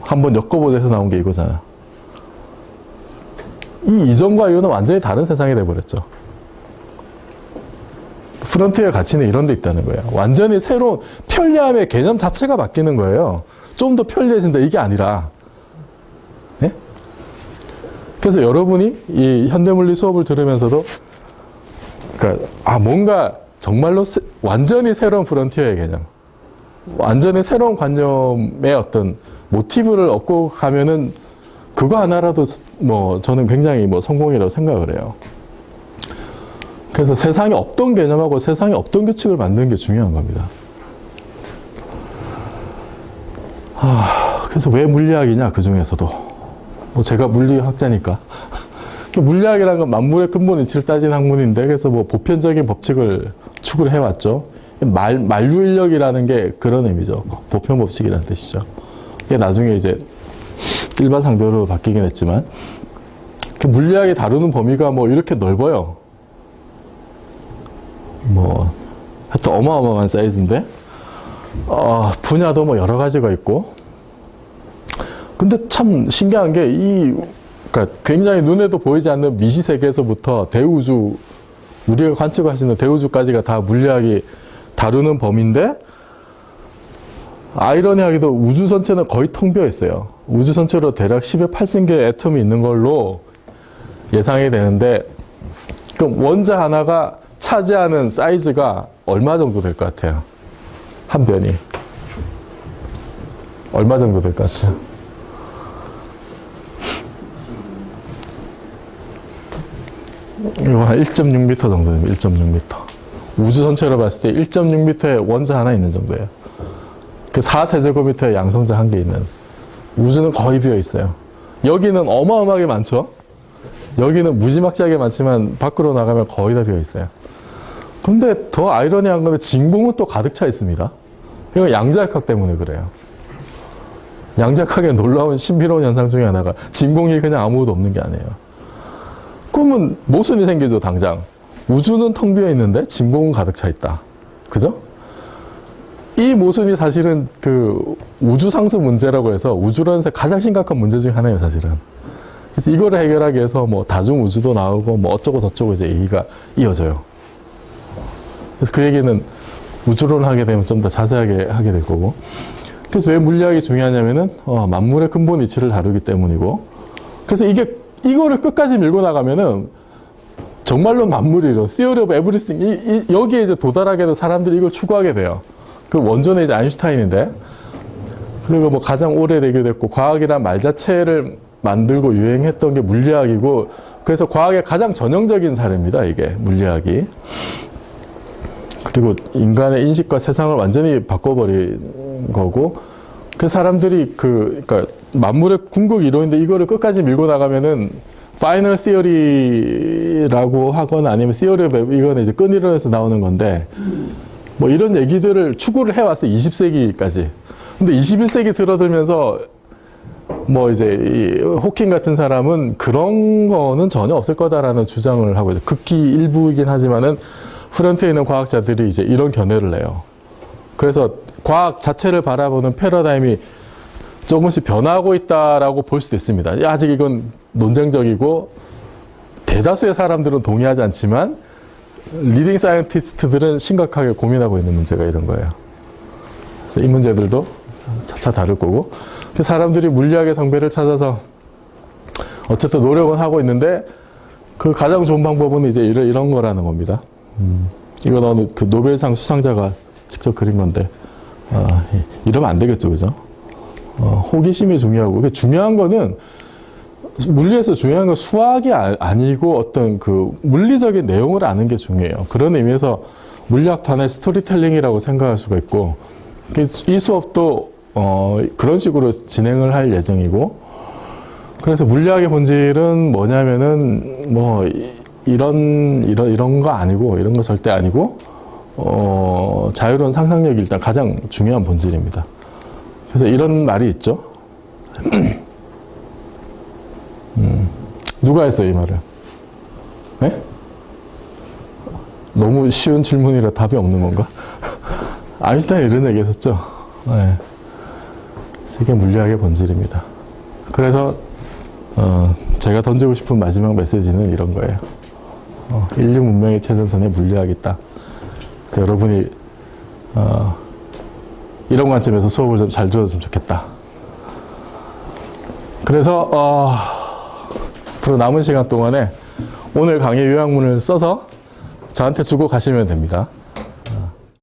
한번 엮어보자 해서 나온 게 이거잖아. 이 이전과 이후는 완전히 다른 세상이 돼버렸죠. 프론티어의 가치는 이런 데 있다는 거예요. 완전히 새로운 편리함의 개념 자체가 바뀌는 거예요. 좀 더 편리해진다 이게 아니라. 예? 그래서 여러분이 이 현대물리 수업을 들으면서도 그러니까 뭔가 정말로 완전히 새로운 프론티어의 개념, 완전히 새로운 관점의 어떤 모티브를 얻고 가면은 그거 하나라도 저는 굉장히 성공이라고 생각을 해요. 그래서 세상에 없던 개념하고 세상에 없던 규칙을 만드는 게 중요한 겁니다. 그래서 왜 물리학이냐, 그 중에서도. 제가 물리학자니까. 물리학이라는 건 만물의 근본 이치를 따진 학문인데, 그래서 보편적인 법칙을 추구를 해왔죠. 만류인력이라는 게 그런 의미죠. 보편 법칙이라는 뜻이죠. 이게 나중에 이제 일반상대로 바뀌긴 했지만, 물리학이 다루는 범위가 이렇게 넓어요. 하여튼 어마어마한 사이즈인데, 분야도 여러 가지가 있고, 근데 참 신기한 게 그러니까 굉장히 눈에도 보이지 않는 미시 세계에서부터 대우주, 우리가 관측할 수 있는 대우주까지가 다 물리학이 다루는 범위인데, 아이러니하게도 우주 전체는 거의 텅 비어 있어요. 우주 전체로 대략 10의 8승계의 애텀이 있는 걸로 예상이 되는데, 그럼 원자 하나가 차지하는 사이즈가 얼마 정도 될 것 같아요? 한 변이. 얼마 정도 될 것 같아요? 이거 한 1.6m 정도 됩니다. 1.6m. 우주 전체로 봤을 때 1.6m의 원자 하나 있는 정도예요. 그 4세제곱미터의 양성자 한 개 있는. 우주는 거의 비어 있어요. 여기는 어마어마하게 많죠? 여기는 무지막지하게 많지만 밖으로 나가면 거의 다 비어 있어요. 근데 더 아이러니한 건 진공은 또 가득 차 있습니다. 그러니까 양자역학 때문에 그래요. 양자역학의 놀라운 신비로운 현상 중에 하나가 진공이 그냥 아무것도 없는 게 아니에요. 그러면 모순이 생기죠, 당장. 우주는 텅 비어 있는데 진공은 가득 차 있다. 그죠? 이 모순이 사실은 그 우주상수 문제라고 해서 우주론에서 가장 심각한 문제 중에 하나예요, 사실은. 그래서 이거를 해결하기 위해서 다중우주도 나오고 어쩌고 저쩌고 이제 얘기가 이어져요. 그래서 그 얘기는 우주론을 하게 되면 좀 더 자세하게 하게 될 거고. 그래서 왜 물리학이 중요하냐면은 만물의 근본 이치를 다루기 때문이고, 그래서 이거를 끝까지 밀고 나가면은 정말로 만물이로 theory of everything 여기에 이제 도달하게 돼서 사람들이 이걸 추구하게 돼요. 그 원조는 이제 아인슈타인인데, 그리고 뭐 가장 오래 대교됐고 과학이란 말 자체를 만들고 유행했던 게 물리학이고, 그래서 과학의 가장 전형적인 사례입니다, 이게 물리학이. 그리고 인간의 인식과 세상을 완전히 바꿔버린 거고, 그 사람들이 그러니까 만물의 궁극 이론인데 이거를 끝까지 밀고 나가면은 파이널 시어리라고 하거나 아니면 시어리 이거는 이제 끈이론에서 나오는 건데, 뭐 이런 얘기들을 추구를 해왔어요, 20세기까지. 근데 21세기 들어들면서 뭐 이제 이 호킹 같은 사람은 그런 거는 전혀 없을 거다라는 주장을 하고 있어요. 극히 일부이긴 하지만은 프런트에 있는 과학자들이 이제 이런 견해를 내요. 그래서 과학 자체를 바라보는 패러다임이 조금씩 변하고 있다라고 볼 수도 있습니다. 아직 이건 논쟁적이고 대다수의 사람들은 동의하지 않지만 리딩 사이언티스트들은 심각하게 고민하고 있는 문제가 이런 거예요. 그래서 이 문제들도 차차 다룰 거고, 그 사람들이 물리학의 성배를 찾아서 어쨌든 노력은 하고 있는데 그 가장 좋은 방법은 이제 이런 거라는 겁니다. 이건 어느 그 노벨상 수상자가 직접 그린 건데, 이러면 안 되겠죠, 그죠? 호기심이 중요하고, 중요한 거는 물리에서 중요한 건 수학이 아니고 어떤 그 물리적인 내용을 아는 게 중요해요. 그런 의미에서 물리학도 하나의 스토리텔링이라고 생각할 수가 있고, 이 수업도 그런 식으로 진행을 할 예정이고, 그래서 물리학의 본질은 뭐냐면은 뭐 이런 거 아니고, 이런 거 절대 아니고, 자유로운 상상력이 일단 가장 중요한 본질입니다. 그래서 이런 말이 있죠. 누가 했어요, 이 말을? 네? 너무 쉬운 질문이라 답이 없는 건가? 아인슈타인이 이런 얘기 했었죠. 네. 세계 물리학의 본질입니다. 그래서 제가 던지고 싶은 마지막 메시지는 이런 거예요. 인류 문명의 최전선에 물리학이 있다. 그래서 여러분이 이런 관점에서 수업을 좀 잘 들어줬으면 좋겠다. 그래서 앞으로 남은 시간 동안에 오늘 강의 요약문을 써서 저한테 주고 가시면 됩니다.